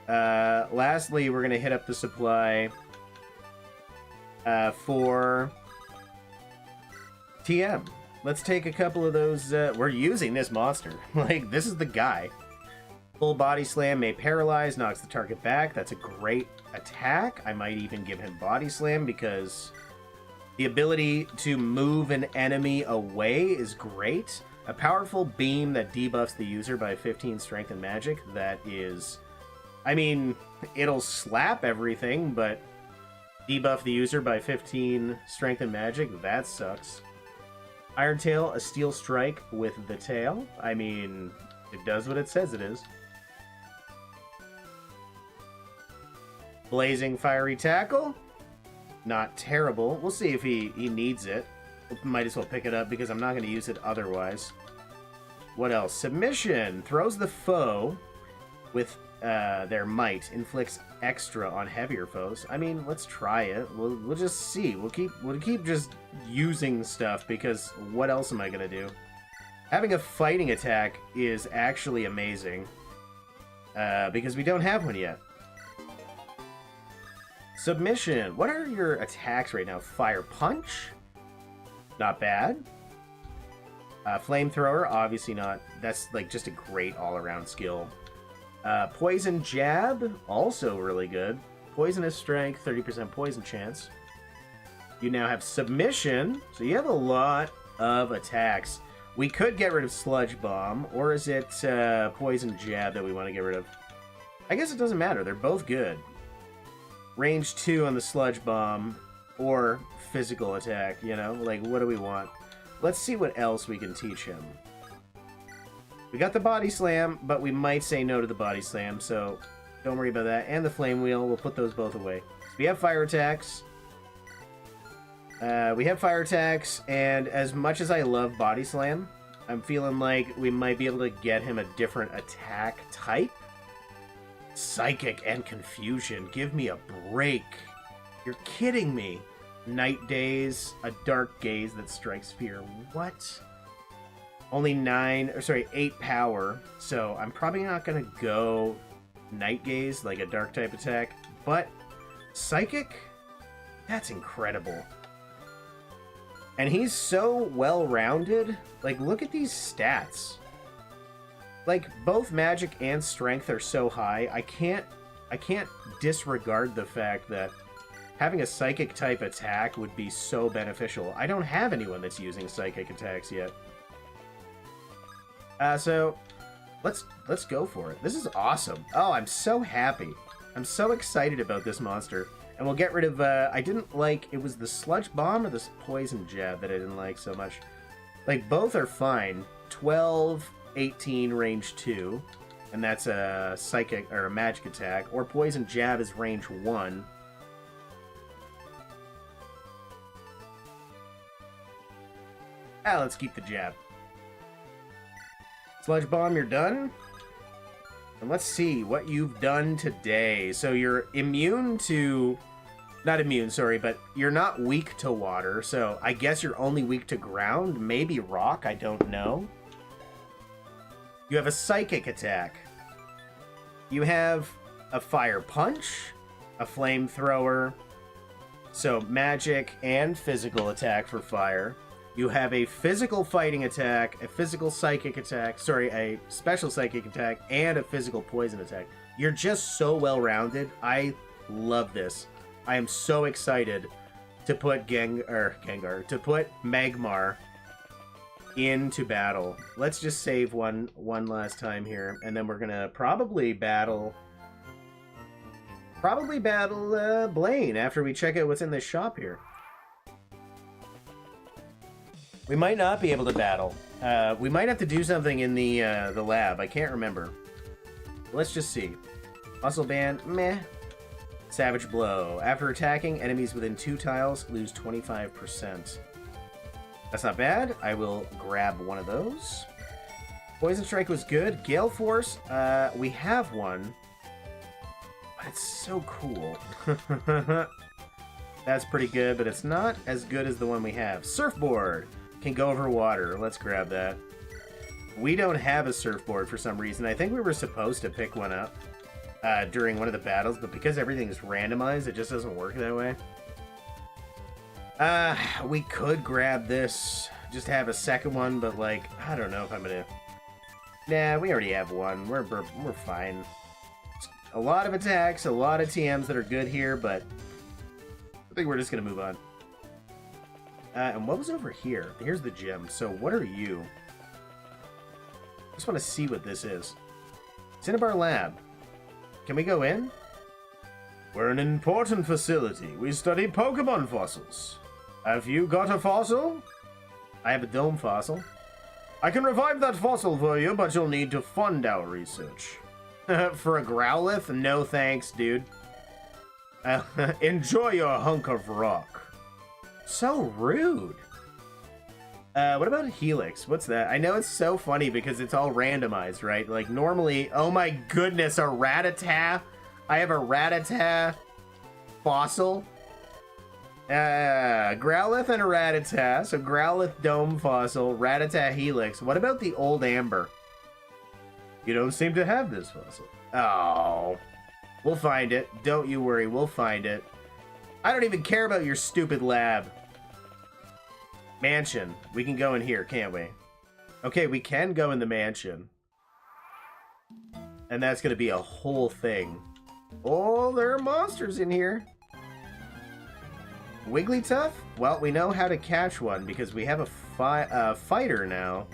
Lastly, we're going to hit up the supply for TM. Let's take a couple of those. We're using this monster. Like, this is the guy. Full body slam may paralyze, knocks the target back. That's a great attack. I might even give him body slam because the ability to move an enemy away is great. A powerful beam that debuffs the user by 15 strength and magic. That is... I mean, it'll slap everything, but debuff the user by 15 strength and magic, that sucks. Iron Tail, a steel strike with the tail. I mean, it does what it says it is. Blazing Fiery Tackle, not terrible. We'll see if he needs it. Might as well pick it up because I'm not going to use it otherwise. What else? Submission, throws the foe with... their might, inflicts extra on heavier foes. I mean, let's try it. We'll just see. We'll keep just using stuff because what else am I gonna do? Having a fighting attack is actually amazing because we don't have one yet. Submission. What are your attacks right now? Fire Punch? Not bad. Flamethrower, obviously not. That's like just a great all-around skill. Poison Jab, also really good. Poisonous Strength, 30% poison chance. You now have Submission, so you have a lot of attacks. We could get rid of Sludge Bomb, or is it Poison Jab that we want to get rid of? I guess it doesn't matter, they're both good. Range 2 on the Sludge Bomb, or physical attack, you know? Like, what do we want? Let's see what else we can teach him. We got the Body Slam, but we might say no to the Body Slam, so don't worry about that. And the Flame Wheel, we'll put those both away. So we have Fire Attacks. And as much as I love Body Slam, I'm feeling like we might be able to get him a different attack type. Psychic and Confusion, give me a break. You're kidding me. Night Daze, a Dark Gaze that strikes fear. What? Only 8 power, so I'm probably not going to go Night Gaze, like a dark type attack, but Psychic? That's incredible. And he's so well-rounded. Like, look at these stats. Like, both magic and strength are so high, I can't disregard the fact that having a Psychic type attack would be so beneficial. I don't have anyone that's using Psychic attacks yet. So, let's go for it. This is awesome. Oh, I'm so happy. I'm so excited about this monster. And we'll get rid of, I didn't like, it was the Sludge Bomb or the Poison Jab that I didn't like so much. Like, both are fine. 12, 18, range 2. And that's a psychic, or a magic attack. Or Poison Jab is range 1. Let's keep the jab. Sludge Bomb, you're done. And let's see what you've done today. So you're immune to... Not immune, sorry, but you're not weak to water, so I guess you're only weak to ground. Maybe rock, I don't know. You have a psychic attack. You have a fire punch, a flamethrower, so magic and physical attack for fire. You have a physical fighting attack, a physical psychic attack, sorry, a special psychic attack, and a physical poison attack. You're just so well-rounded. I love this. I am so excited to put Gengar, to put Magmar into battle. Let's just save one last time here, and then we're gonna probably battle Blaine after we check out what's in this shop here. We might not be able to battle. We might have to do something in the lab. I can't remember. Let's just see. Muscle Band, meh. Savage Blow. After attacking, enemies within 2 tiles lose 25%. That's not bad. I will grab one of those. Poison Strike was good. Gale Force, we have one. But it's so cool. That's pretty good, but it's not as good as the one we have. Surfboard. Can go over water. Let's grab that. We don't have a surfboard for some reason. I think we were supposed to pick one up during one of the battles, but because everything is randomized, it just doesn't work that way. We could grab this, just have a second one, but like, I don't know if I'm gonna... Nah, we already have one. We're fine. A lot of attacks, a lot of TMs that are good here, but I think we're just gonna move on. And what was over here? Here's the gym. So what are you? I just want to see what this is. Cinnabar Lab. Can we go in? We're an important facility. We study Pokemon fossils. Have you got a fossil? I have a dome fossil. I can revive that fossil for you, but you'll need to fund our research. For a Growlithe? No thanks, dude. Enjoy your hunk of rock. So rude. What about Helix? What's that? I know it's so funny because it's all randomized, right? Like normally, oh my goodness, a Rattata. I have a Rattata fossil. Growlithe and a Rattata. So Growlithe Dome fossil, Rattata Helix. What about the old Amber? You don't seem to have this fossil. Oh. We'll find it. Don't you worry, we'll find it. I don't even care about your stupid lab. Mansion. We can go in here, can't we? Okay, we can go in the mansion. And that's going to be a whole thing. Oh, there are monsters in here. Wigglytuff? Well, we know how to catch one because we have a fighter now.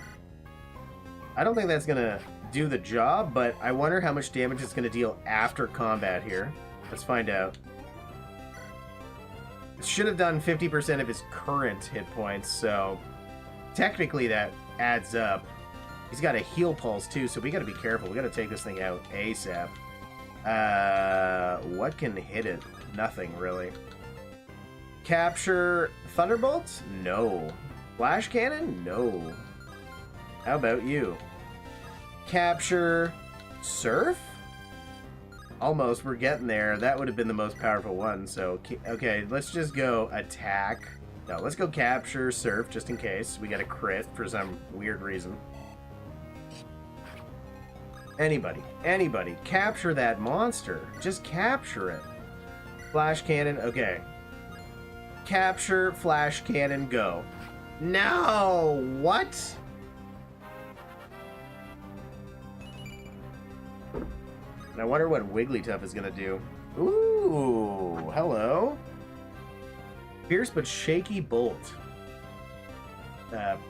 I don't think that's going to do the job, but I wonder how much damage it's going to deal after combat here. Let's find out. It should have done 50% of his current hit points, so technically that adds up. He's got a heal pulse too, so we gotta be careful. We gotta take this thing out ASAP. What can hit it? Nothing, really. Capture Thunderbolt? No. Flash Cannon? No. How about you? Capture Surf? Almost, we're getting there. That would have been the most powerful one, so... Okay, let's just go attack. No, let's go capture Surf, just in case. We got a crit for some weird reason. Anybody, capture that monster. Just capture it. Flash Cannon, okay. Capture, Flash Cannon, go. No! What? And I wonder what Wigglytuff is gonna do. Ooh, hello. Fierce but shaky bolt.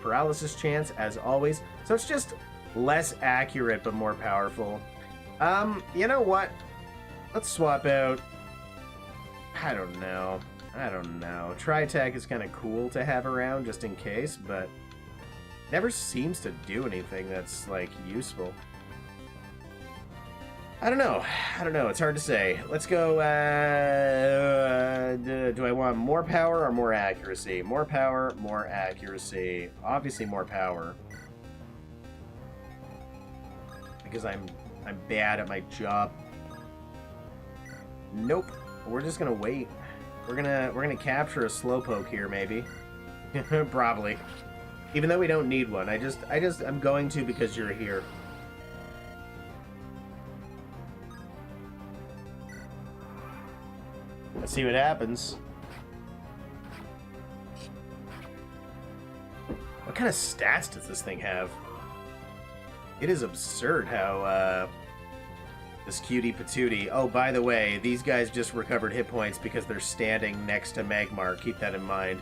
Paralysis chance, as always. So it's just less accurate but more powerful. You know what? Let's swap out... I don't know. Tri-Attack is kind of cool to have around just in case, but never seems to do anything that's, like, useful. I don't know. It's hard to say. Let's go, do I want more power or more accuracy? More power, more accuracy. Obviously more power. Because I'm bad at my job. Nope. We're just gonna wait. We're gonna capture a Slowpoke here, maybe. Probably. Even though we don't need one. I'm going to because you're here. Let's see what happens. kind of stats does this thing have? It is absurd how, this cutie patootie... Oh, by the way, these guys just recovered hit points because they're standing next to Magmar. Keep that in mind.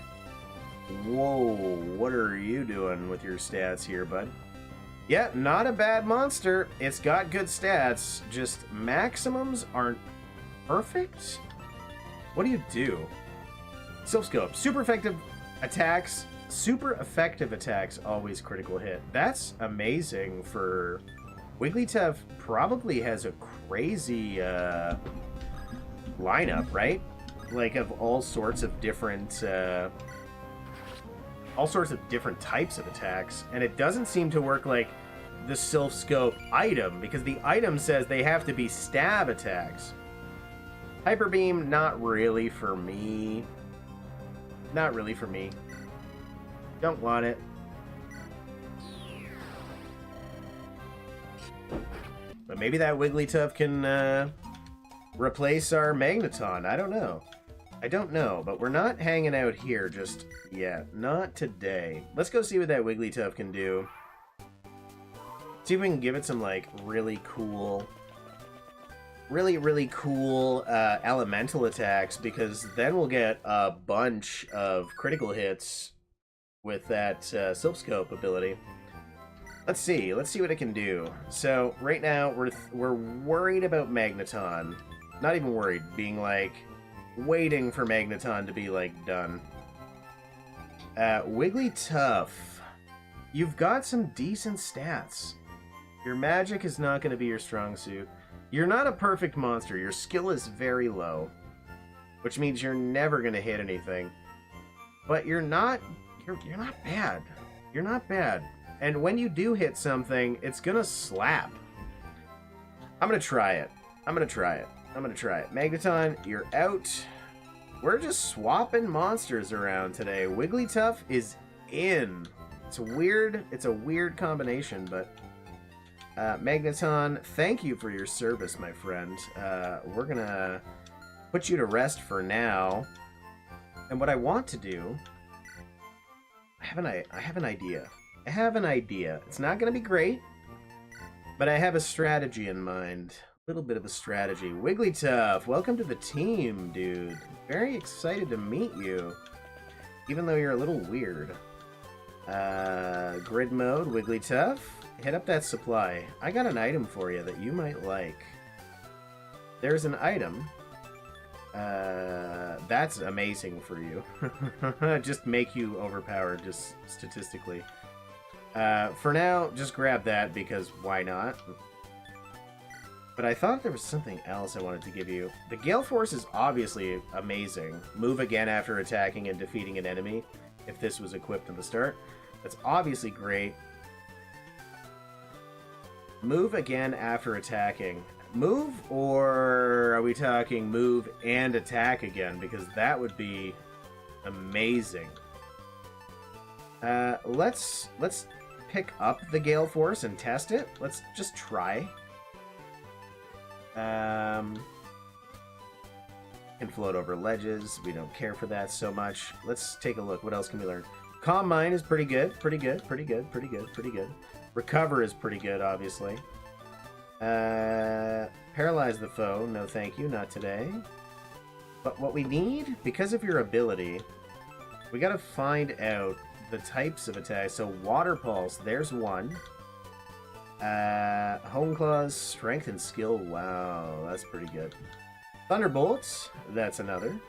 Whoa, what are you doing with your stats here, bud? Yeah, not a bad monster. It's got good stats, just maximums aren't perfect? What do you do? Silph Scope. Super effective attacks. Super effective attacks always critical hit. That's amazing for... Wigglytuff probably has a crazy lineup, right? Like of all sorts of different types of attacks, and it doesn't seem to work like the Silph Scope item, because the item says they have to be stab attacks. Hyper Beam, not really for me. Not really for me. Don't want it. But maybe that Wigglytuff can replace our Magneton. I don't know. I don't know, but we're not hanging out here just yet. Not today. Let's go see what that Wigglytuff can do. See if we can give it some, like, really cool elemental attacks, because then we'll get a bunch of critical hits with that Silph Scope ability. Let's see what it can do. So right now we're worried about Magneton. Not even worried, being like waiting for Magneton to be like done. Wigglytuff, you've got some decent stats. Your magic is not going to be your strong suit. You're not a perfect monster. Your skill is very low, which means you're never going to hit anything. But you're not bad. You're not bad. And when you do hit something, it's gonna slap. I'm gonna try it. Magneton, you're out. We're just swapping monsters around today. Wigglytuff is in. It's a weird combination, but Magneton, thank you for your service, my friend. We're gonna put you to rest for now. And what I want to do, I have an idea. It's not going to be great, but I have a strategy in mind. A little bit of a strategy. Wigglytuff, welcome to the team, dude. Very excited to meet you, even though you're a little weird. Grid mode, Wigglytuff. Hit up that supply. I got an item for you that you might like. There's an item. That's amazing for you. Just make you overpowered, just statistically. For now, just grab that, because why not? But I thought there was something else I wanted to give you. The Gale Force is obviously amazing. Move again after attacking and defeating an enemy, if this was equipped at the start. That's obviously great. Move again after attacking. Move, or are we talking move and attack again? Because that would be amazing. Let's pick up the Gale Force and test it. Let's just try. Can float over ledges. We don't care for that so much. Let's take a look. What else can we learn? Calm Mind is pretty good. Pretty good. Recover is pretty good, obviously. Paralyze the foe. No thank you, not today. But what we need, because of your ability, we gotta find out the types of attacks. So Water Pulse, there's one. Hone Claws, Strength and Skill. Wow, that's pretty good. Thunderbolt, that's another.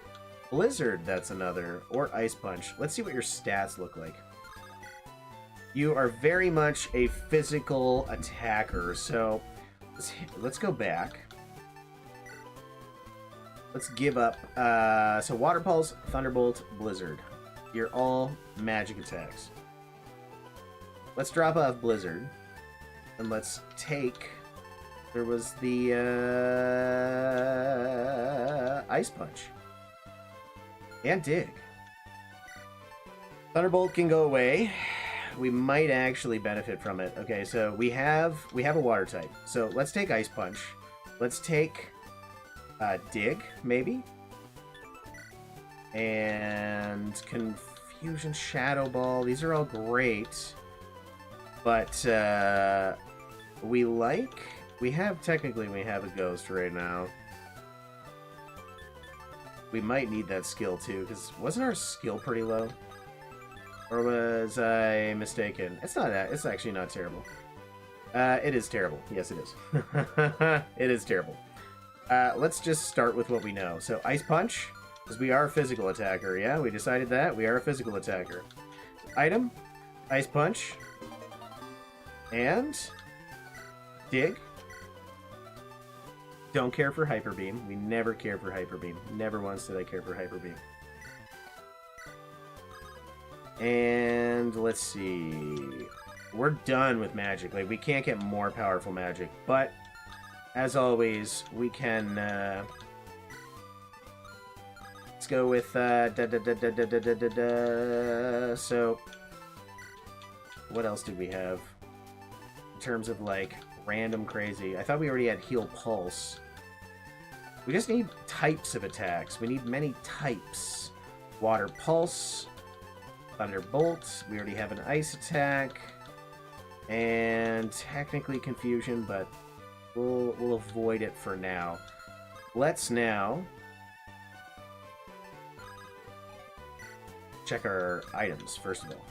Blizzard, that's another. Or Ice Punch. Let's see what your stats look like. You are very much a physical attacker, so let's go back. Let's give up. So Water Pulse, Thunderbolt, Blizzard. You're all magic attacks. Let's drop off Blizzard. And let's take... There was the Ice Punch. And Dig. Thunderbolt can go away. We might actually benefit from it. Okay, so we have a water type. So let's take Ice Punch. Let's take Dig, maybe. And Fusion Shadow Ball. These are all great. But we have a Ghost right now. We might need that skill too, because wasn't our skill pretty low? Or was I mistaken? It's actually not terrible. It is terrible. Yes, it is. It is terrible. Let's just start with what we know. So, Ice Punch, because we are a physical attacker. Yeah, we decided that. We are a physical attacker. Item, Ice Punch, and Dig. Don't care for Hyper Beam. We never care for Hyper Beam. Never once did I care for Hyper Beam. And let's see. We're done with magic. Like, we can't get more powerful magic, but as always, we can let's go with so what else did we have in terms of like random crazy? I thought we already had Heal Pulse. We just need types of attacks. We need many types. Water Pulse, Thunderbolt. We already have an ice attack, and technically Confusion, but we'll avoid it for now. Let's now check our items first of all.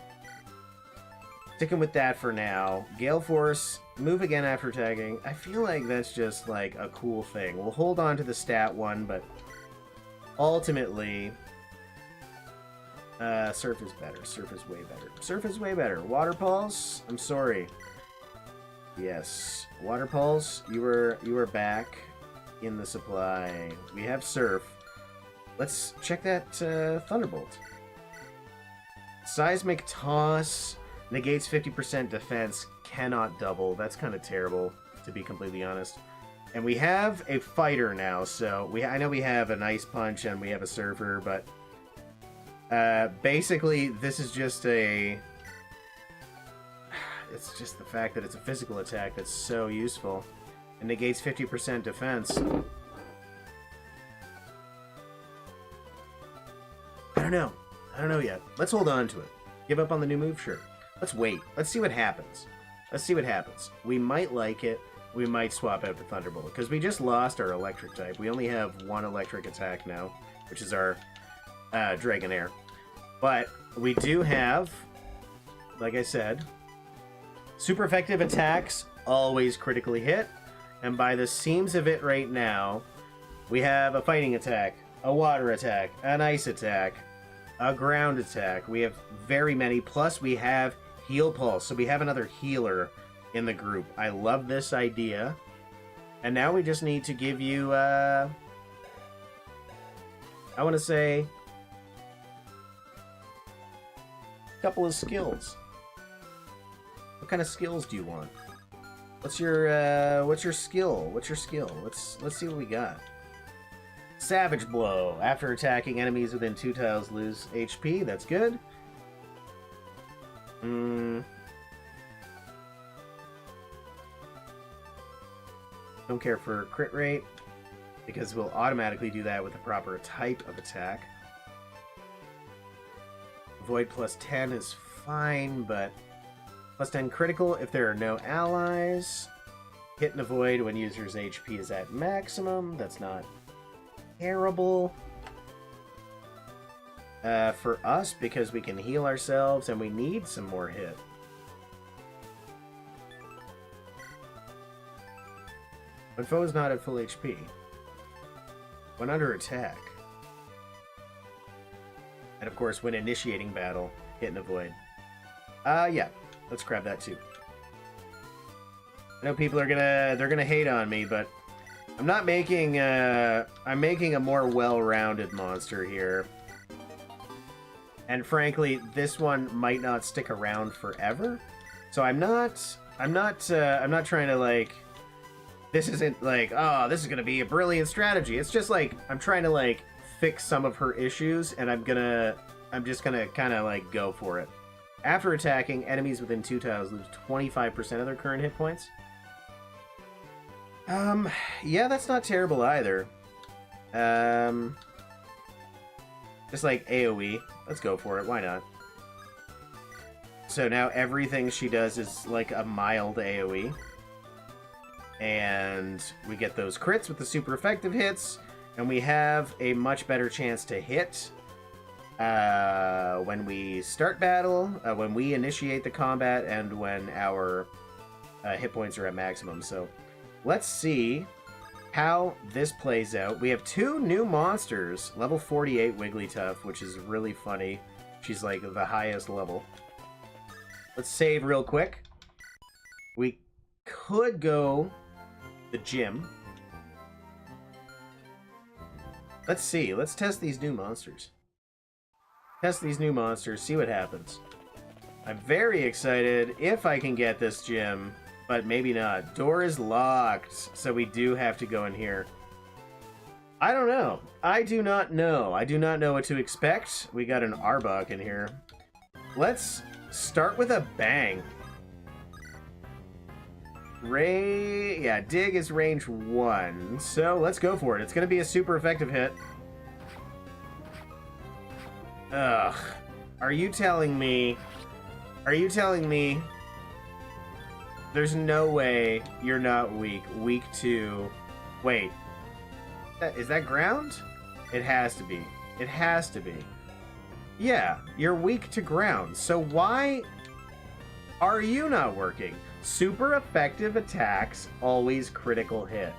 Sticking with that for now. Gale Force, move again after tagging. I feel like that's just like a cool thing. We'll hold on to the stat one, but ultimately, Surf is better. Surf is way better. Surf is way better. Water Pulse, I'm sorry. Yes, Water Pulse, you were back in the supply. We have Surf. Let's check that Thunderbolt. Seismic Toss negates 50% defense, cannot double. That's kind of terrible, to be completely honest. And we have a fighter now, so I know we have an Ice Punch and we have a Surfer, but basically this is just it's just the fact that it's a physical attack that's so useful. It negates 50% defense. I don't know yet. Let's hold on to it. Give up on the new move? Sure. Let's wait. Let's see what happens. We might like it. We might swap out the Thunderbolt, because we just lost our electric type. We only have one electric attack now, which is our Dragonair. But we do have, like I said, super effective attacks always critically hit. And by the seams of it right now, we have a fighting attack, a water attack, an ice attack, a ground attack. We have very many, plus we have Heal Pulse, so we have another healer in the group. I love this idea. And now we just need to give you, I want to say, a couple of skills. What kind of skills do you want? What's your skill? Let's see what we got. Savage Blow. After attacking enemies within 2 tiles, lose HP. That's good. Don't care for crit rate, because we'll automatically do that with the proper type of attack. Void plus 10 is fine, but plus 10 critical if there are no allies. Hit and avoid when user's HP is at maximum. That's not terrible. For us, because we can heal ourselves and we need some more hit. When foe is not at full HP. When under attack. And of course, when initiating battle, hit and avoid. Yeah, let's grab that too. I know people are they're gonna hate on me, but I'm not making, I'm making a more well-rounded monster here. And frankly, this one might not stick around forever. So I'm not trying to like, this isn't like, oh, this is gonna be a brilliant strategy. It's just like, I'm trying to like fix some of her issues, and I'm just gonna kind of like go for it. After attacking, enemies within 2 tiles lose 25% of their current hit points. Yeah, that's not terrible either. Just like AoE. Let's go for it. Why not? So now everything she does is like a mild AoE. And we get those crits with the super effective hits. And we have a much better chance to hit when we start battle, when we initiate the combat, and when our hit points are at maximum. So let's see how this plays out. We have 2 new monsters. Level 48 Wigglytuff, which is really funny. She's like the highest level. Let's save real quick. We could go the gym. Let's see. Let's test these new monsters. Test these new monsters. See what happens. I'm very excited if I can get this gym, but maybe not. Door is locked, so we do have to go in here. I don't know. I do not know. I do not know what to expect. We got an Arbok in here. Let's start with a bang. Yeah, dig is range 1. So let's go for it. It's going to be a super effective hit. Ugh. Are you telling me there's no way you're not weak? Weak to... Wait. Is that ground? It has to be. It has to be. Yeah, you're weak to ground. So why are you not working? Super effective attacks, always critical hit.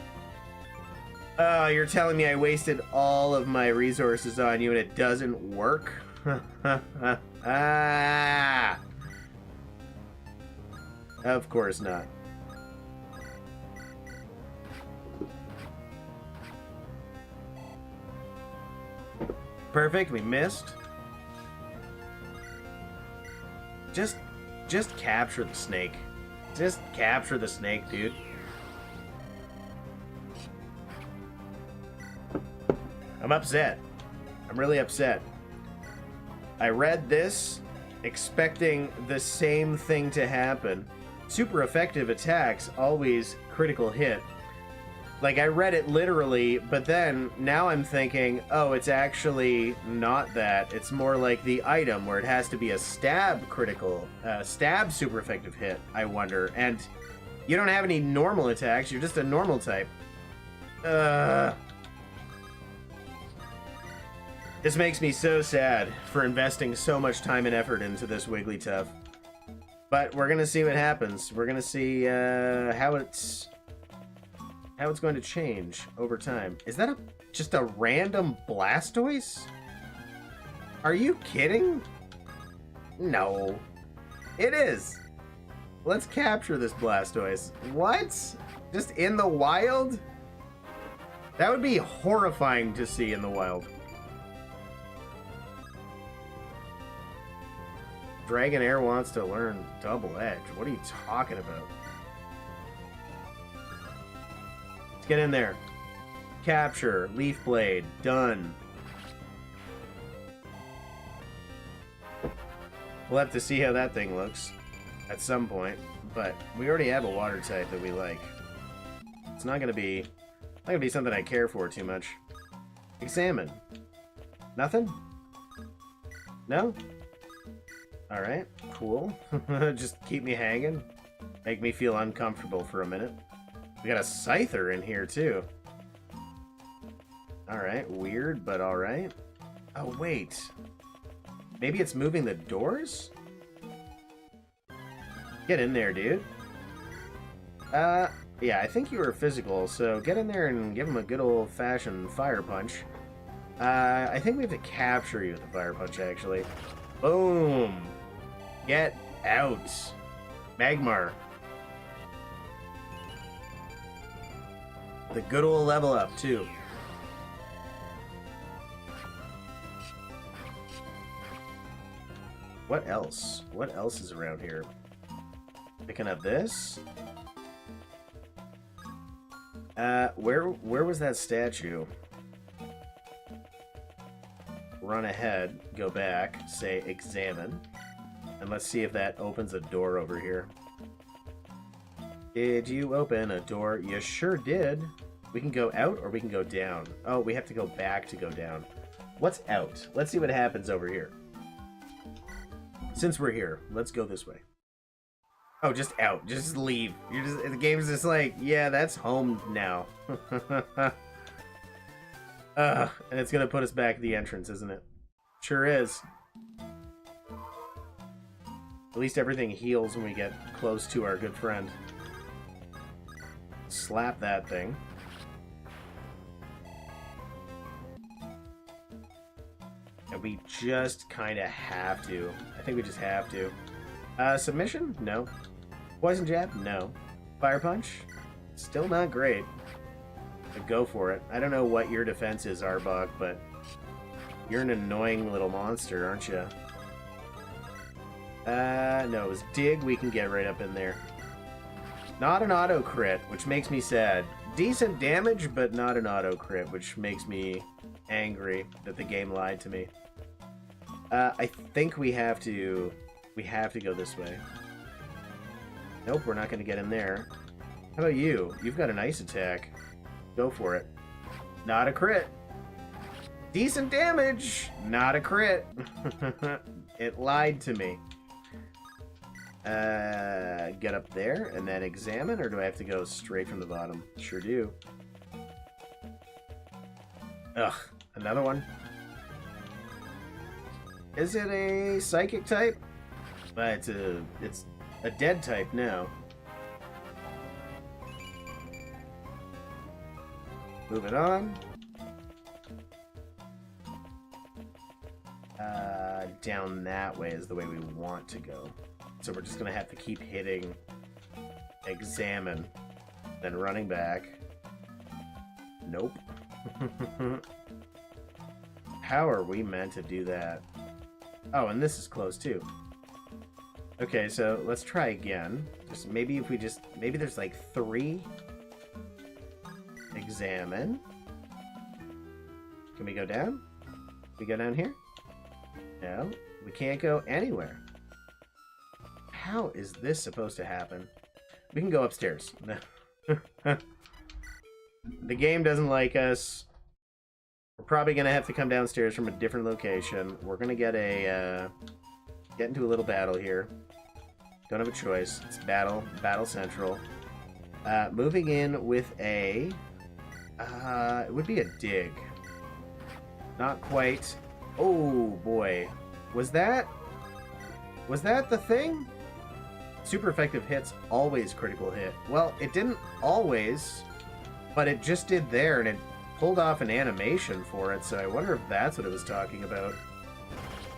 Oh, you're telling me I wasted all of my resources on you and it doesn't work? Ah! Of course not. Perfect, we missed. Just capture the snake. Just capture the snake, dude. I'm upset. I'm really upset. I read this expecting the same thing to happen. Super effective attacks, always critical hit. Like, I read it literally, but then now I'm thinking, oh, it's actually not that. It's more like the item where it has to be a stab critical, stab super effective hit, I wonder. And you don't have any normal attacks, you're just a normal type. This makes me so sad for investing so much time and effort into this Wigglytuff. But we're gonna see what happens. We're gonna see how it's going to change over time. Is that just a random Blastoise? Are you kidding? No. It is. Let's capture this Blastoise. What? Just in the wild? That would be horrifying to see in the wild. Dragonair wants to learn Double Edge. What are you talking about? Let's get in there. Capture. Leaf Blade. Done. We'll have to see how that thing looks at some point. But we already have a water type that we like. It's not gonna be something I care for too much. Examine. Nothing? No? Alright, cool. Just keep me hanging. Make me feel uncomfortable for a minute. We got a Scyther in here, too. Alright, weird, but alright. Oh, wait. Maybe it's moving the doors? Get in there, dude. Yeah, I think you were physical, so get in there and give him a good old-fashioned fire punch. I think we have to capture you with the fire punch, actually. Boom! Get out! Magmar. The good old level up, too. What else? What else is around here? Picking up this? Where was that statue? Run ahead, go back, say examine, and let's see if that opens a door over here. Did you open a door? You sure did. We can go out or we can go down. Oh, we have to go back to go down. What's out? Let's see what happens over here. Since we're here, let's go this way. Oh, just out. Just leave. You're just the game's just like, yeah, that's home now. And it's gonna put us back at the entrance, isn't it? Sure is. At least everything heals when we get close to our good friend. Slap that thing. And we just kind of have to. I think we just have to. Submission? No. Poison jab? No. Fire punch? Still not great. But go for it. I don't know what your defense is, Arbok, but you're an annoying little monster, aren't you? No, it was dig. We can get right up in there. Not an auto crit, which makes me sad. Decent damage, but not an auto crit, which makes me angry that the game lied to me. I think we have to go this way. Nope, we're not going to get in there. How about you? You've got an ice attack. Go for it. Not a crit. Decent damage. Not a crit. It lied to me. Get up there and then examine, or do I have to go straight from the bottom? Sure do. Ugh, another one. Is it a psychic type? It's a dead type now. Moving on. Down that way is the way we want to go. So we're just gonna have to keep hitting examine, then running back. Nope. How are we meant to do that? Oh, and this is close too. Okay, so let's try again. Just maybe there's like 3. Examine. Can we go down? Can we go down here? No, we can't go anywhere. How is this supposed to happen? We can go upstairs. The game doesn't like us. We're probably gonna have to come downstairs from a different location. We're gonna get into a little battle here. Don't have a choice. It's battle central. Moving in with a it would be a dig. Not quite. Oh boy. Was that the thing? Super effective hits always critical hit. Well, it didn't always, but it just did there, and it pulled off an animation for it, so I wonder if that's what it was talking about.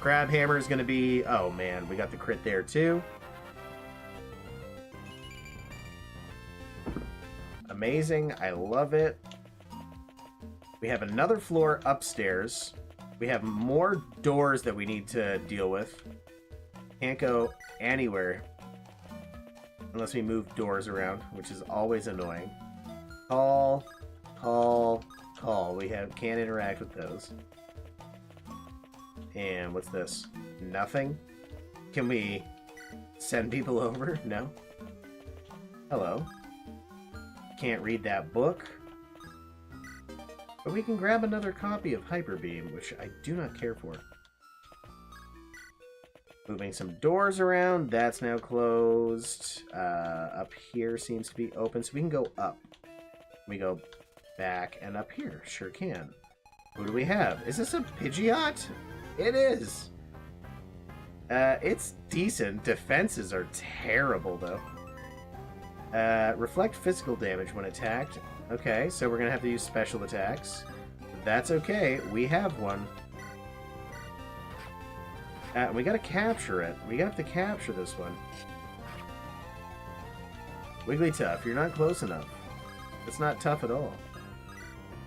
Crab Hammer is going to be... Oh man, we got the crit there too. Amazing. I love it. We have another floor upstairs. We have more doors that we need to deal with. Can't go anywhere unless we move doors around, which is always annoying. Call. We can't interact with those. And what's this? Nothing? Can we send people over? No? Hello? Can't read that book. But we can grab another copy of Hyper Beam, which I do not care for. Moving some doors around. That's now closed. Up here seems to be open, so we can go up. We go back and up here. Sure can. Who do we have? Is this a Pidgeot? It is. It's decent. Defenses are terrible, though. Reflect physical damage when attacked. Okay, so we're going to have to use special attacks. That's okay. We have one. We got to capture it. We have to capture this one. Wigglytuff, you're not close enough. It's not tough at all.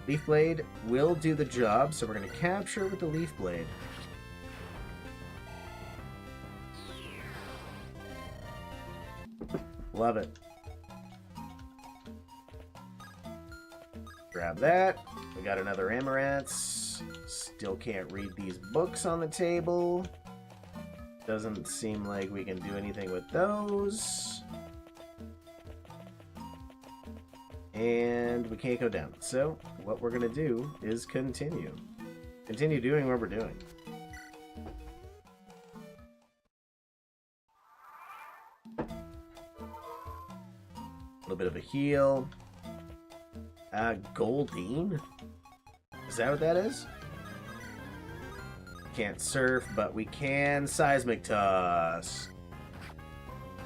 Leaf Blade will do the job, so we're going to capture with the Leaf Blade. Love it. Grab that. We got another Amarants. Still can't read these books on the table. Doesn't seem like we can do anything with those. And we can't go down. So what we're going to do is continue. continue doing what we're doing. A little bit of a heal. Goldeen? Is that what that is? Can't surf, but we can seismic toss.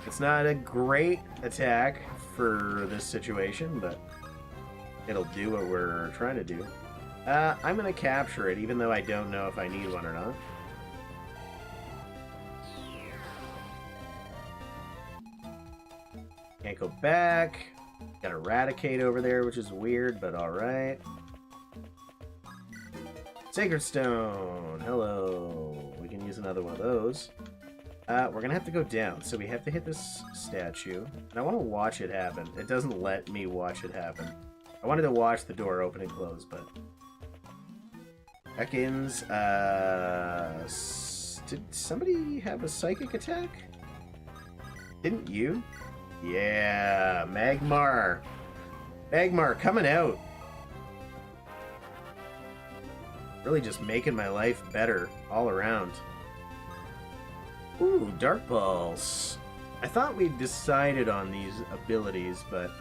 It's not a great attack for this situation, but it'll do what we're trying to do. I'm gonna capture it, even though I don't know if I need one or not. Can't go back. Got Eradicate over there, which is weird, but alright. Sacred Stone. Hello. We can use another one of those. We're gonna have to go down, so we have to hit this statue. And I want to watch it happen. It doesn't let me watch it happen. I wanted to watch the door open and close, but... Ekans, did somebody have a psychic attack? Didn't you? Yeah, Magmar. Magmar coming out. Really just making my life better all around. Ooh, Dark Pulse. I thought we decided on these abilities, but...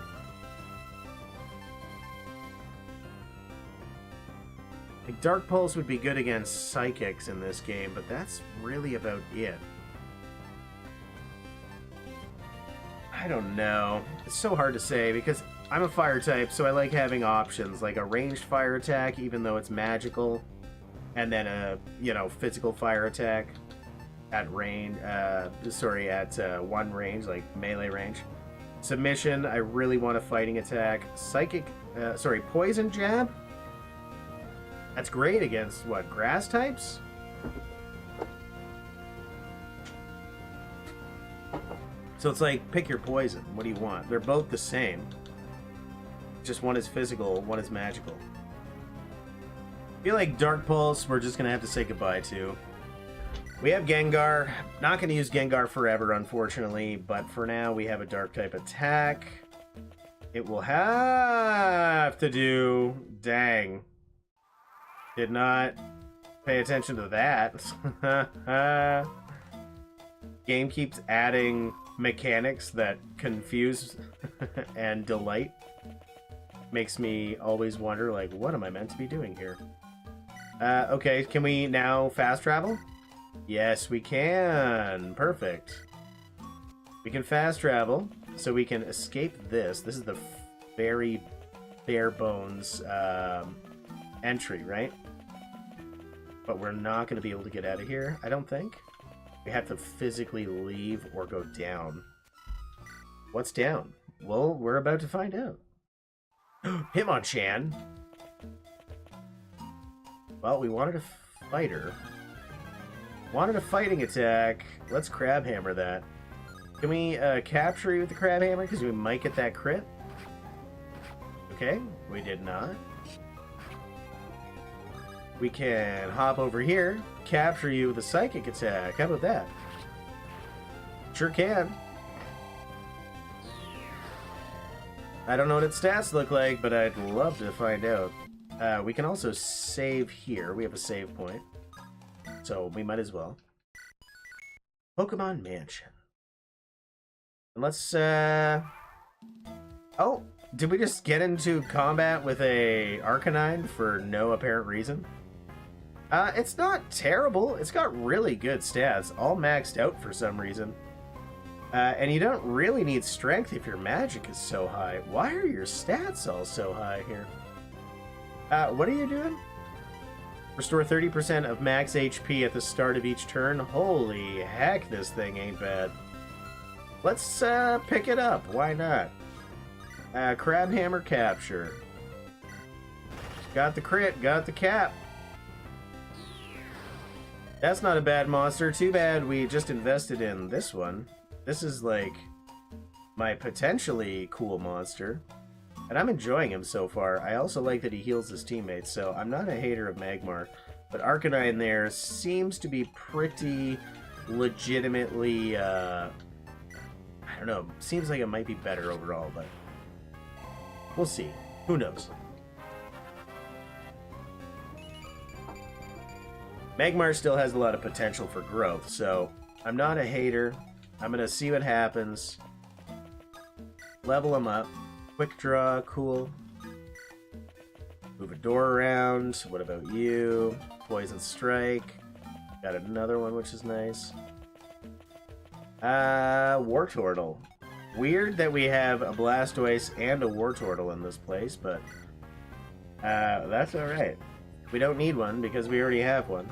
like, Dark Pulse would be good against Psychics in this game, but that's really about it. I don't know. It's so hard to say, because I'm a fire type, so I like having options, like a ranged fire attack, even though it's magical, and then a, physical fire attack at range, at one range, like melee range. Submission, I really want a fighting attack. Poison Jab? That's great against, what, grass types? So it's like, pick your poison. What do you want? They're both the same. Just one is physical, one is magical. I feel like Dark Pulse, we're just going to have to say goodbye to. We have Gengar. Not going to use Gengar forever, unfortunately, but for now we have a Dark type attack. It will have to do... Dang. Did not pay attention to that. Game keeps adding mechanics that confuse and delight. Makes me always wonder, like, what am I meant to be doing here? Okay, can we now fast travel? Yes, we can. Perfect. We can fast travel, so we can escape this. This is the very bare bones entry, right? But we're not going to be able to get out of here, I don't think. We have to physically leave or go down. What's down? Well, we're about to find out. Hitmonchan. Well, we wanted a fighter. Wanted a fighting attack. Let's Crab Hammer that. Can we capture you with the Crab Hammer? Because we might get that crit. Okay, we did not. We can hop over here, capture you with a Psychic attack. How about that? Sure can. I don't know what its stats look like, but I'd love to find out. We can also save here. We have a save point. So we might as well. Pokemon Mansion. And let's, oh, did we just get into combat with a Arcanine for no apparent reason? It's not terrible. It's got really good stats, all maxed out for some reason. And you don't really need strength if your magic is so high. Why are your stats all so high here? What are you doing? Restore 30% of max HP at the start of each turn. Holy heck, this thing ain't bad. Let's pick it up. Why not? Crab Hammer capture. Got the crit, got the cap. That's not a bad monster. Too bad we just invested in this one. This is like my potentially cool monster. And I'm enjoying him so far. I also like that he heals his teammates, so I'm not a hater of Magmar. But Arcanine there seems to be pretty legitimately, I don't know, seems like it might be better overall, but we'll see. Who knows? Magmar still has a lot of potential for growth, so I'm not a hater. I'm gonna see what happens. Level him up. Quick draw, cool. Move a door around. What about you? Poison Strike. Got another one, which is nice. Wartortle. Weird that we have a Blastoise and a Wartortle in this place, but that's alright. We don't need one because we already have one.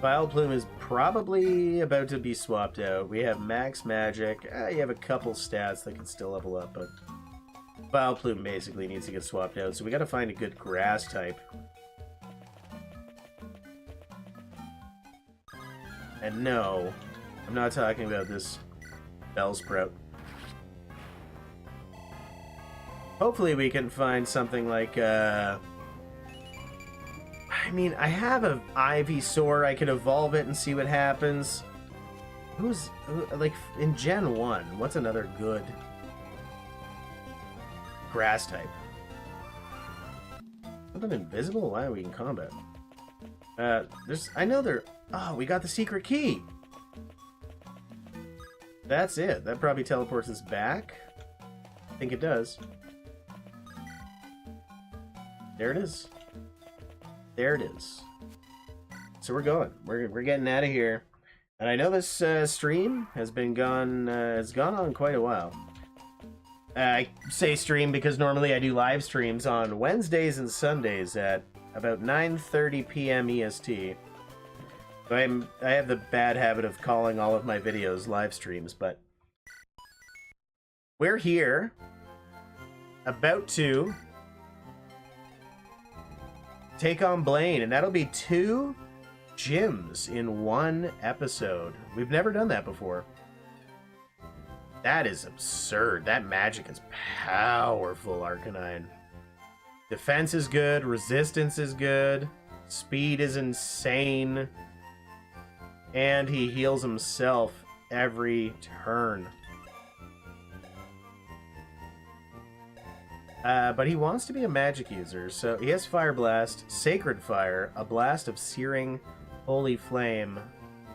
Vileplume is probably about to be swapped out. We have Max Magic. You have a couple stats that can still level up, but Vileplume basically needs to get swapped out, so we gotta find a good grass type. And no, I'm not talking about this Bellsprout. Hopefully we can find something like, I mean, I have an Ivysaur. I could evolve it and see what happens. Like, in Gen 1, what's another good grass type? Something invisible? Why are we in combat? I know there... Oh, we got the secret key! That's it. That probably teleports us back. I think it does. There it is. There it is. So we're going. We're getting out of here. And I know this stream has gone on quite a while. I say stream because normally I do live streams on Wednesdays and Sundays at about 9:30 p.m. EST. So I have the bad habit of calling all of my videos live streams, but we're here about to take on Blaine, and that'll be 2 gyms in 1 episode. We've never done that before. That is absurd. That magic is powerful, Arcanine. Defense is good, resistance is good, speed is insane, and he heals himself every turn. But he wants to be a magic user, so he has Fire Blast, Sacred Fire, a Blast of Searing Holy Flame.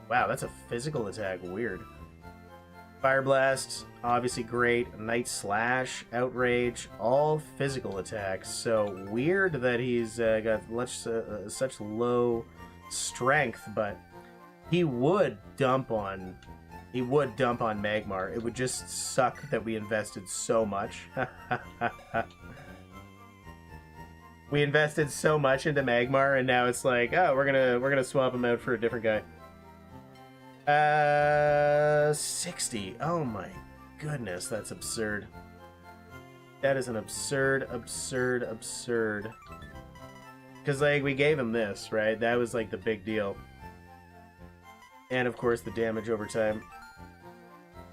Wow, that's a physical attack. Weird. Fire Blast, obviously great. Night Slash, Outrage, all physical attacks. So weird that he's got such low strength, but he would dump on Magmar. It would just suck that we invested so much. We invested so much into Magmar, and now it's like, oh, we're gonna swap him out for a different guy. 60. Oh my goodness, that's absurd. That is an absurd. Because, like, we gave him this, right? That was, like, the big deal. And, of course, the damage over time.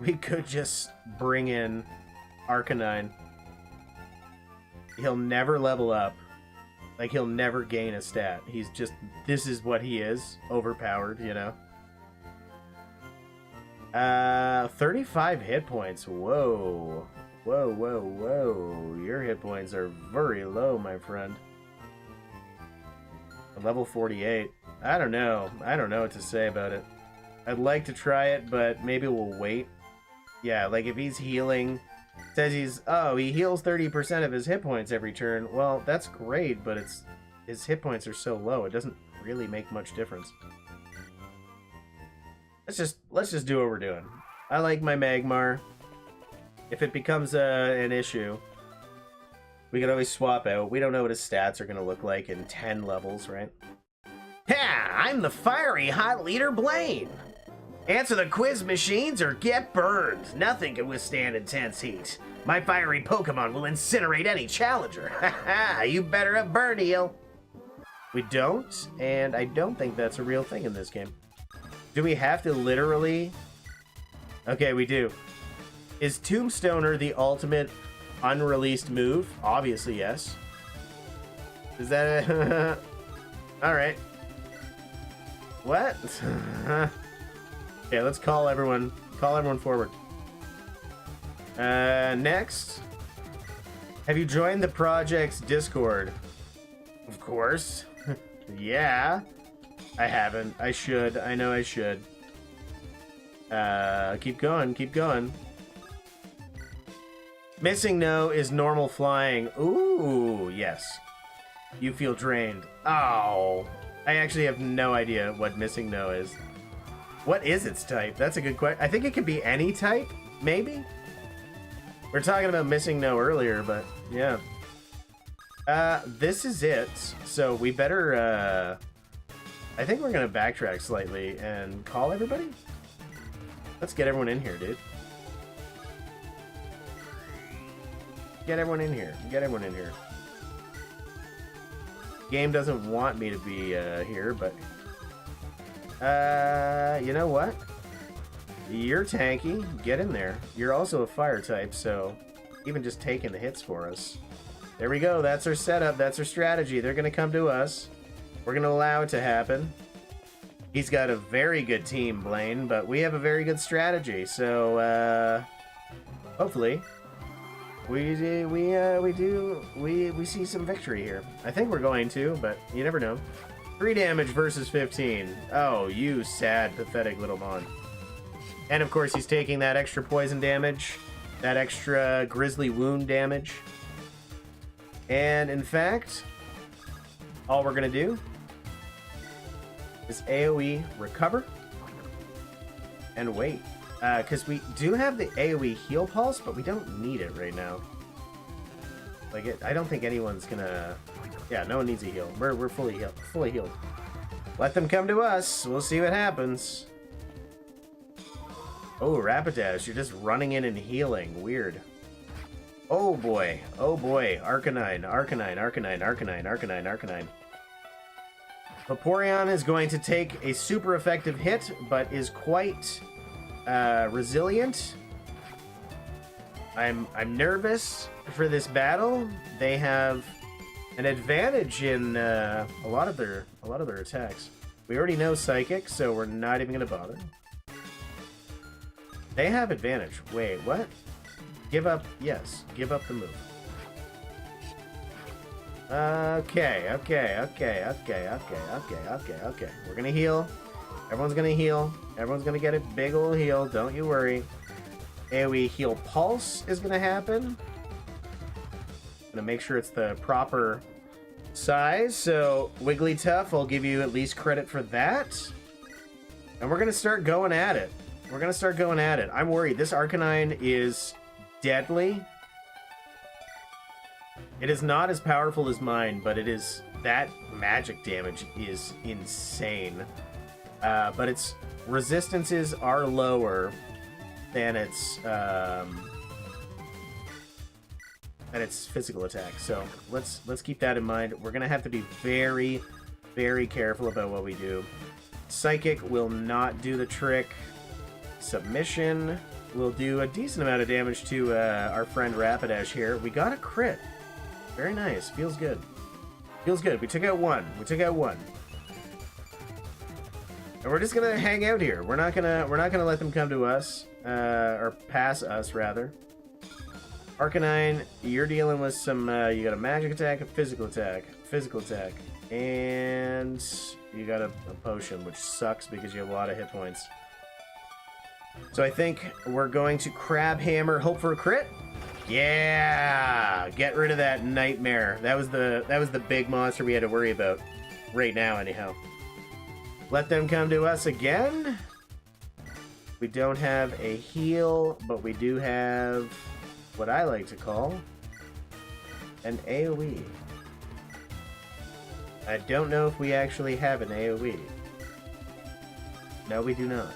We could just bring in Arcanine. He'll never level up. Like, he'll never gain a stat. He's just... This is what he is. Overpowered, you know? 35 hit points. Whoa. Whoa. Your hit points are very low, my friend. Level 48. I don't know what to say about it. I'd like to try it, but maybe we'll wait. Yeah, like if he's healing... Says he heals 30% of his hit points every turn. Well, that's great, but his hit points are so low, it doesn't really make much difference. Let's just do what we're doing. I like my Magmar. If it becomes an issue, we can always swap out. We don't know what his stats are going to look like in 10 levels, right? Yeah, I'm the fiery hot leader Blaine. Answer the quiz machines or get burned. Nothing can withstand intense heat. My fiery Pokemon will incinerate any challenger. Haha, you better have burn heal. We don't, and I don't think that's a real thing in this game. Do we have to literally... Okay, we do. Is Tombstoner the ultimate unreleased move? Obviously, yes. Is that a... Alright. What? Okay, let's call everyone forward. Next. Have you joined the project's Discord? Of course. Yeah. I haven't. I should. I know I should. Keep going. Keep going. Missing no is normal flying. Ooh, yes. You feel drained. Oh. I actually have no idea what missing no is. What is its type? That's a good question. I think it could be any type, maybe? We were talking about missing no earlier, but yeah. This is it. So we better, I think we're gonna backtrack slightly and call everybody. Let's get everyone in here, dude. Get everyone in here. Get everyone in here. Game doesn't want me to be here, but you know what? You're tanky. Get in there. You're also a fire type, so even just taking the hits for us. There we go. That's our setup. That's our strategy. They're going to come to us. We're going to allow it to happen. He's got a very good team, Blaine, but we have a very good strategy. So hopefully we see some victory here. I think we're going to, but you never know. 3 damage versus 15. Oh, you sad, pathetic little mon. And of course, he's taking that extra poison damage, that extra grizzly wound damage. And in fact, all we're gonna do is AoE recover and wait. Because we do have the AoE heal pulse, but we don't need it right now. Like, I don't think anyone's gonna... Yeah, no one needs a heal. We're fully healed. Let them come to us. We'll see what happens. Oh, Rapidash, you're just running in and healing. Weird. Oh boy. Oh boy. Arcanine. Vaporeon is going to take a super effective hit, but is quite resilient. I'm nervous for this battle. They have an advantage in a lot of their attacks. We already know Psychic, so we're not even gonna bother. They have advantage. Wait, what? Give up. Yes, give up the move. Okay. We're gonna heal. Everyone's gonna heal. Everyone's gonna get a big ol' heal. Don't you worry. AoE heal pulse is gonna happen. Gonna make sure it's the proper size. So Wigglytuff, I'll give you at least credit for that. And we're gonna start going at it. I'm worried. This Arcanine is deadly. It is not as powerful as mine, but it is... That magic damage is insane. But its resistances are lower than its physical attack. So let's keep that in mind. We're gonna have to be very, very careful about what we do. Psychic will not do the trick. Submission will do a decent amount of damage to our friend Rapidash here. We got a crit. Very nice. Feels good. Feels good. We took out one. And we're just gonna hang out here. We're not gonna let them come to us, or pass us rather. Arcanine, you're dealing with some. You got a magic attack, a physical attack, and you got a potion, which sucks because you have a lot of hit points. So I think we're going to Crab Hammer, hope for a crit. Yeah, get rid of that nightmare. That was the big monster we had to worry about right now, anyhow. Let them come to us again. We don't have a heal, but we do have what I like to call an AoE. I don't know if we actually have an AoE. No, we do not.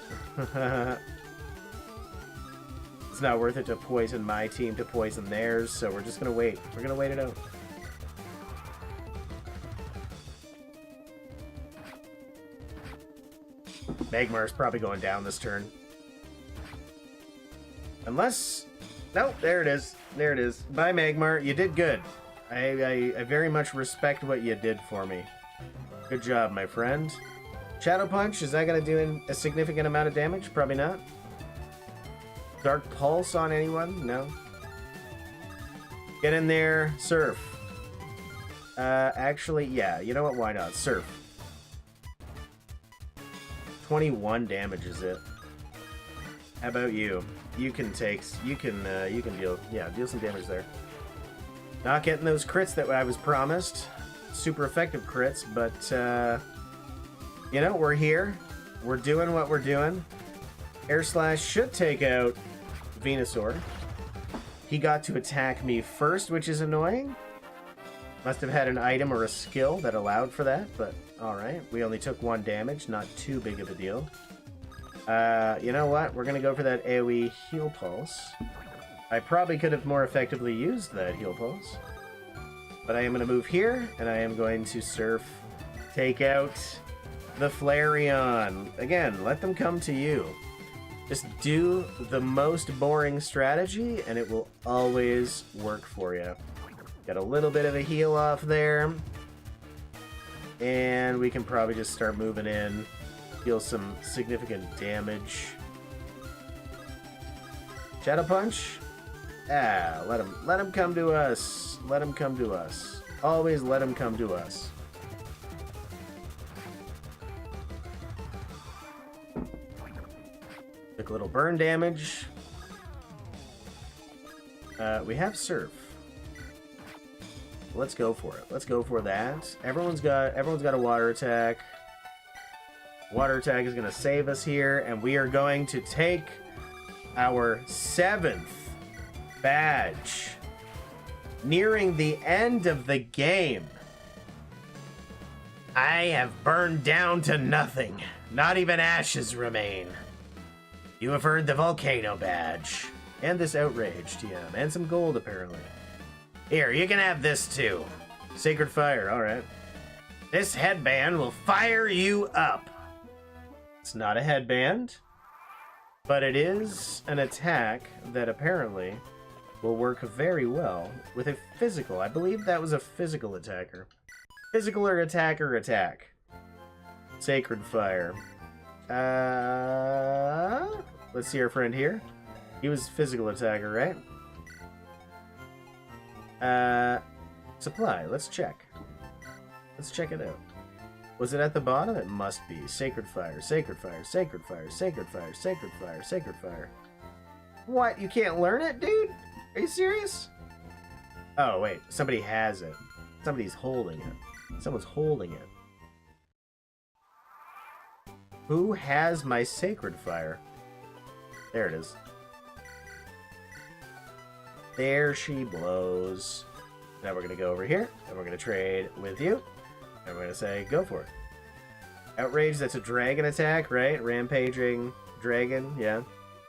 It's not worth it to poison my team to poison theirs, so we're just gonna wait. We're gonna wait it out. Magmar's probably going down this turn. Unless... Nope, there it is. There it is. Bye, Magmar. You did good. I very much respect what you did for me. Good job, my friend. Shadow Punch, is that going to do a significant amount of damage? Probably not. Dark Pulse on anyone? No. Get in there. Surf. Actually, yeah, you know what? Why not? Surf. 21 damages it. How about you? You can deal some damage there. Not getting those crits that I was promised. Super effective crits, but, you know, we're here. We're doing what we're doing. Air Slash should take out Venusaur. He got to attack me first, which is annoying. Must have had an item or a skill that allowed for that, but alright. We only took 1 damage, not too big of a deal. You know what? We're gonna go for that AoE Heal Pulse. I probably could have more effectively used that Heal Pulse. But I am gonna move here, and I am going to Surf, take out the Flareon. Again, let them come to you. Just do the most boring strategy, and it will always work for you. Got a little bit of a heal off there. And we can probably just start moving in. Deal some significant damage. Shadow Punch? Ah, let him come to us. Let him come to us. Always let him come to us. Took a little burn damage. We have Surf. Let's go for it. Let's go for that. Everyone's got a water attack. Water attack is going to save us here, and we are going to take our 7th badge. Nearing the end of the game. I have burned down to nothing. Not even ashes remain. You have earned the Volcano badge. And this Outrage TM. And some gold, apparently. Here, you can have this too. Sacred Fire, alright. This headband will fire you up. It's not a headband, but it is an attack that apparently will work very well with a physical. I believe that was a physical attacker. Physical or attacker attack. Sacred Fire. Let's see our friend here. He was physical attacker, right? Supply. Let's check. Let's check it out. Was it at the bottom? It must be. Sacred Fire, Sacred Fire, Sacred Fire, Sacred Fire, Sacred Fire, Sacred Fire. What? You can't learn it, dude? Are you serious? Oh, wait. Somebody has it. Somebody's holding it. Someone's holding it. Who has my Sacred Fire? There it is. There she blows. Now we're going to go over here, and we're going to trade with you. And we're going to say, go for it. Outrage, that's a dragon attack, right? Rampaging dragon, yeah.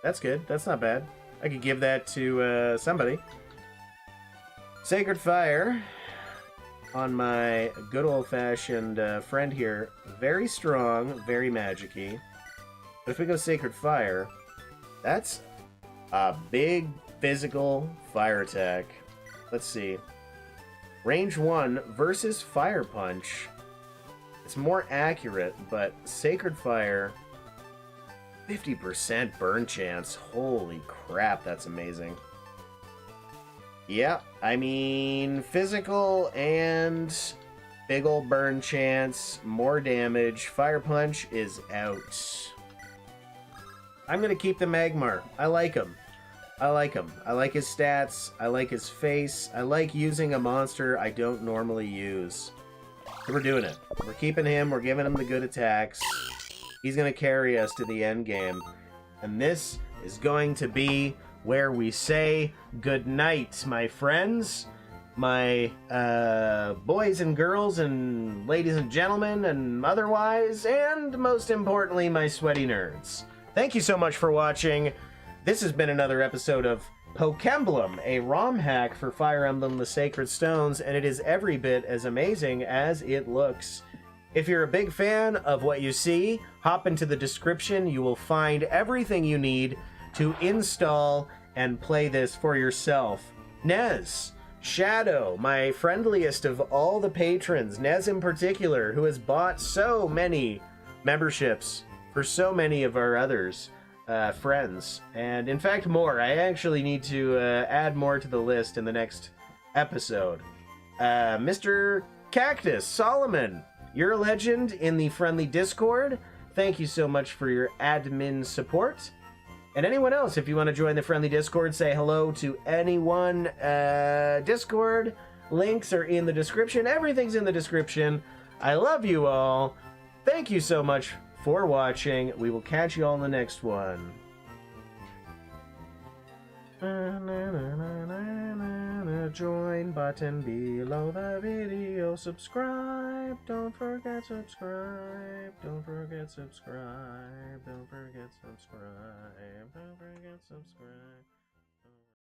That's good. That's not bad. I could give that to somebody. Sacred Fire on my good old-fashioned friend here. Very strong, very magic-y. But if we go Sacred Fire, that's a big physical fire attack. Let's see. Range 1 versus Fire Punch. It's more accurate, but Sacred Fire, 50% burn chance. Holy crap, that's amazing. Yeah, I mean, physical and big old burn chance, more damage. Fire Punch is out. I'm going to keep the Magmar. I like him. I like him. I like his stats. I like his face. I like using a monster I don't normally use. So we're doing it. We're keeping him. We're giving him the good attacks. He's going to carry us to the end game. And this is going to be where we say good night, my friends. My boys and girls and ladies and gentlemen and otherwise. And most importantly, my sweaty nerds. Thank you so much for watching. This has been another episode of Pokemblem, a ROM hack for Fire Emblem The Sacred Stones, and it is every bit as amazing as it looks. If you're a big fan of what you see, hop into the description. You will find everything you need to install and play this for yourself. Nez, Shadow, my friendliest of all the patrons, Nez in particular, who has bought so many memberships for so many of our others. Friends, and in fact more. I actually need to add more to the list in the next episode. Mr. Cactus, Solomon, you're a legend in the friendly Discord. Thank you so much for your admin support. And anyone else, if you want to join the friendly Discord, say hello to anyone. Discord links are in the description. Everything's in the description. I love you all. Thank you so much for watching. We will catch you all in the next one. Join button below the video. Subscribe. Don't forget subscribe. Don't forget subscribe. Don't forget subscribe. Don't forget subscribe.